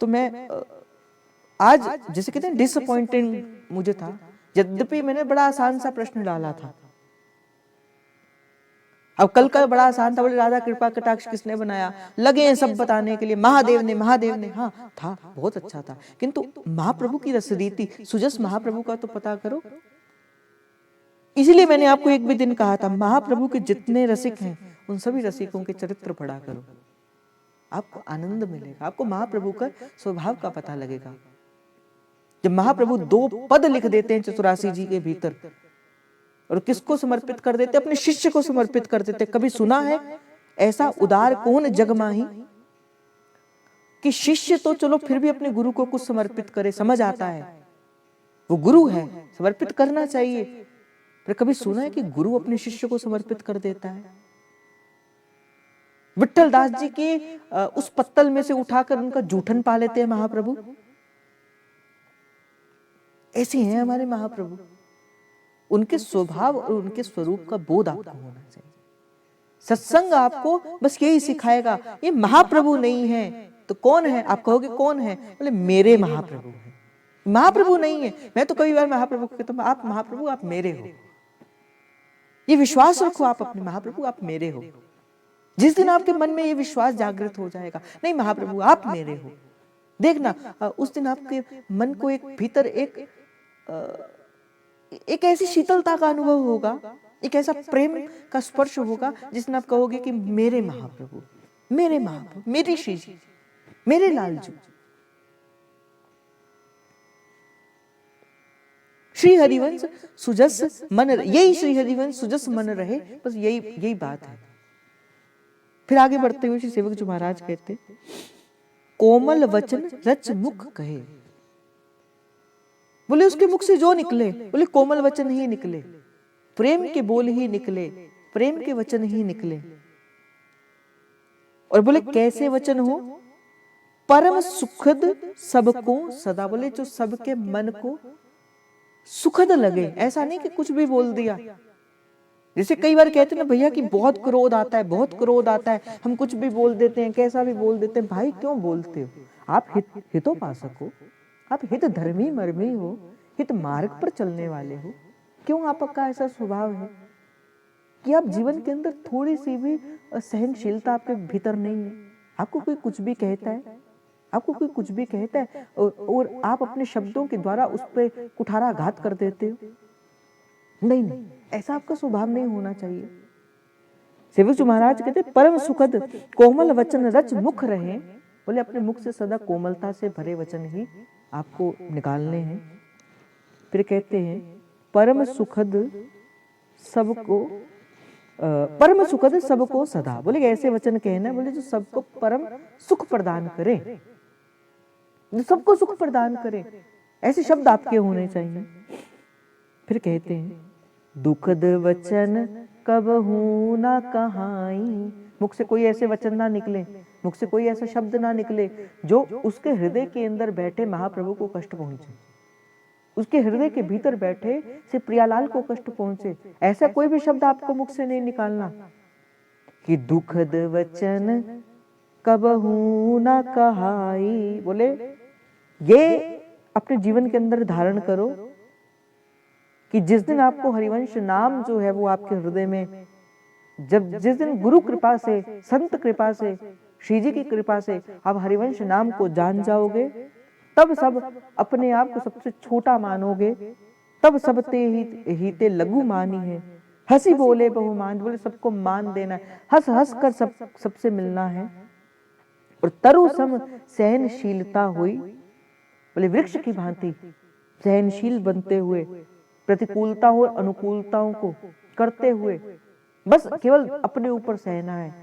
तो मैं आज जैसे कहते हैं डिसअपॉइंटेड मुझे था, यद्यपि मैंने बड़ा आसान सा प्रश्न डाला था। अब कल का बड़ा आसान था, बोले राधा कृपा कटाक्ष किसने बनाया, लगे हैं सब बताने के लिए, महादेव ने, महादेव ने। हाँ था, बहुत अच्छा था, किंतु महाप्रभु की रसरीति, सुजस महाप्रभु का तो पता करो। इसलिए मैंने आपको एक भी दिन कहा था, महाप्रभु के जितने रसिक हैं उन सभी रसिकों के चरित्र पढ़ा करो, आपको आनंद मिलेगा, आपको महाप्रभु का स्वभाव का पता लगेगा। जब महाप्रभु 2 पद लिख देते हैं 84 जी के भीतर, और किसको समर्पित कर देते? अपने शिष्य को समर्पित कर देते। कभी सुना है ऐसा उदार कौन जग माही कि शिष्य तो चलो फिर भी अपने गुरु को कुछ समर्पित करे, समझ आता है वो गुरु है, समर्पित करना चाहिए। पर कभी सुना है कि गुरु अपने शिष्य को समर्पित कर देता है? विट्ठल दास जी के उस पत्तल में से उठाकर उनका जूठन पा लेते हैं महाप्रभु। ऐसे हैं हमारे महाप्रभु। उनके स्वभाव और उनके स्वरूप का बोध आपको होना चाहिए। सत्संग आपको बस यही सिखाएगा। ये महाप्रभु नहीं है तो कौन है? आप कहोगे कौन है? बोले मेरे महाप्रभु है। महाप्रभु नहीं है। मैं तो कई बार महाप्रभु को कहता हूं, आप महाप्रभु, आप मेरे हो। ये विश्वास रखो आप अपने महाप्रभु, आप मेरे हो। जिस दिन आपके मन में ये विश्वास जागृत हो जाएगा, नहीं महाप्रभु आप मेरे हो, देखना उस दिन आपके मन को एक भीतर एक ऐसी शीतलता का अनुभव होगा, एक ऐसा प्रेम का स्पर्श होगा जिसमें आप कहोगे कि मेरे महाप्रभु, मेरे महाप्रभु, मेरी श्री जी, मेरे लालजू। श्री हरिवंश सुजस मन, यही श्री हरिवंश सुजस मन रहे, बस यही बात है। फिर आगे बढ़ते हुए श्री सेवक जी महाराज कहते, कोमल वचन रच मुख कहे, बोले उसके मुख से जो निकले, बोले कोमल वचन ही निकले, प्रेम के बोल ही निकले, प्रेम के वचन ही निकले। और बोले कैसे वचन हो, परम सुखद सबको सदा, बोले जो सबके मन को सुखद लगे, ऐसा नहीं कि कुछ भी बोल दिया। जैसे कई बार कहते हैं ना भैया कि बहुत क्रोध आता है, बहुत क्रोध आता है, हम कुछ भी बोल देते हैं, कैसा भी बोल देते हैं। भाई क्यों बोलते हो? आप हितोपासक हो, आप हित धर्मी मर्मी हो, हित मार्ग पर चलने वाले हो, क्यों आपका ऐसा स्वभाव है कि आप जीवन के अंदर थोड़ी सी भी सहनशीलता आपके भीतर नहीं है? आपको कोई कुछ भी कहता है, आपको कोई कुछ भी कहता है और आप अपने शब्दों के द्वारा उस पर कुठाराघात कर देते हो। नहीं, ऐसा आपका स्वभाव नहीं होना चाहिए। सेवक जी महाराज कहते परम सुखद कोमल वचन रच मुख रहे, बोले अपने मुख से सदा कोमलता से भरे वचन ही आपको निकालने हैं। फिर कहते हैं परम सुखद सबको परम सुखद सबको सदा, बोले ऐसे वचन कहना, बोले जो सबको परम सुख प्रदान करे, जो सबको सुख प्रदान करे, ऐसे शब्द आपके होने चाहिए। फिर कहते हैं दुखद वचन कबहू ना कहाई, मुख से कोई ऐसे वचन ना निकले, मुख से कोई ऐसा शब्द ना निकले जो उसके हृदय के अंदर बैठे महाप्रभु को कष्ट पहुंचे, उसके हृदय के भीतर बैठे से प्रियालाल को कष्ट पहुंचे। ऐसा कोई भी शब्द आपको मुख से नहीं निकालना कि दुखद वचन कबहू ना कहाई। बोले ये अपने जीवन के अंदर धारण करो कि जिस दिन आपको हरिवंश नाम जो है वो आपके हृदय में, जिस दिन गुरु कृपा से, संत कृपा से, श्री जी की कृपा से आप हरिवंश नाम को जान जाओगे, तब सब अपने आप को सबसे छोटा मानोगे, तब सब ते ही लघु मानी है, हंसी बोले बहुमान, बोले सबको मान देना है, हंस हंस कर सबसे मिलना है। और तरु सम सहनशीलता हुई, बोले वृक्ष की भांति सहनशील बनते हुए, प्रतिकूलताओं और अनुकूलताओं को करते हुए बस केवल अपने ऊपर सहना है,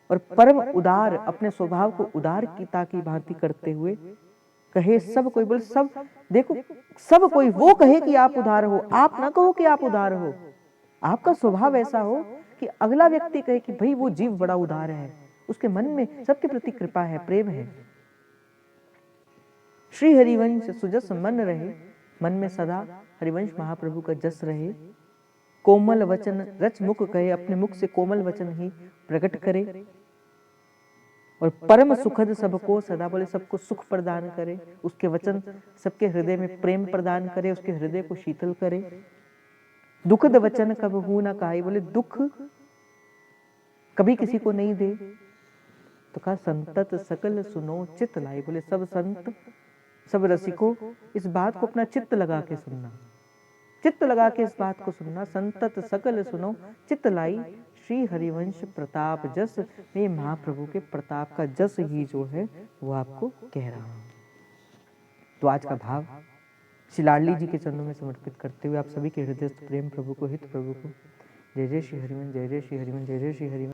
और परम उदार, अपने स्वभाव को उदारता की भांति करते हुए कहे सब कोई, बोले सब देखो, सब कोई वो कहे कि आप उदार हो, आप ना कहो कि आप उदार हो। आपका स्वभाव ऐसा हो कि अगला व्यक्ति कहे कि भाई वो जीव बड़ा उदार है, उसके मन में सबके प्रति कृपा है, प्रेम है। श्री हरिवंश सुजस मन रहे, मन में सदा हरिवंश महाप्रभु का जस रहे। कोमल वचन रच मुख कहे, अपने मुख से कोमल वचन ही प्रकट करे। और परम सुखद सबको सदा, बोले सबको सुख प्रदान करे, उसके वचन सबके हृदय में प्रेम प्रदान करे, उसके हृदय को शीतल करे। दुखद वचन कबहू ना कहाई, बोले दुख कभी किसी को नहीं दे, तो कहा संतत सकल सुनो चित लाई, बोले सब संत सब रसिको इस बात को अपना चित्त लगा के सुनना, चित्त लगा के इस बात को सुनना। संतत सकल सुनो चित्त लाई, श्री हरिवंश प्रताप जस, मैं महाप्रभु के प्रताप का जस ही जो है वो आपको कह रहा हूं। तो आज का भाव श्री लाडली जी के चरणों में समर्पित करते हुए आप सभी के हृदय प्रेम प्रभु को, हित प्रभु को, जय जय श्री हरिवंश, जय जय श्री हरिवंश, जय जय श्री हरिवंश।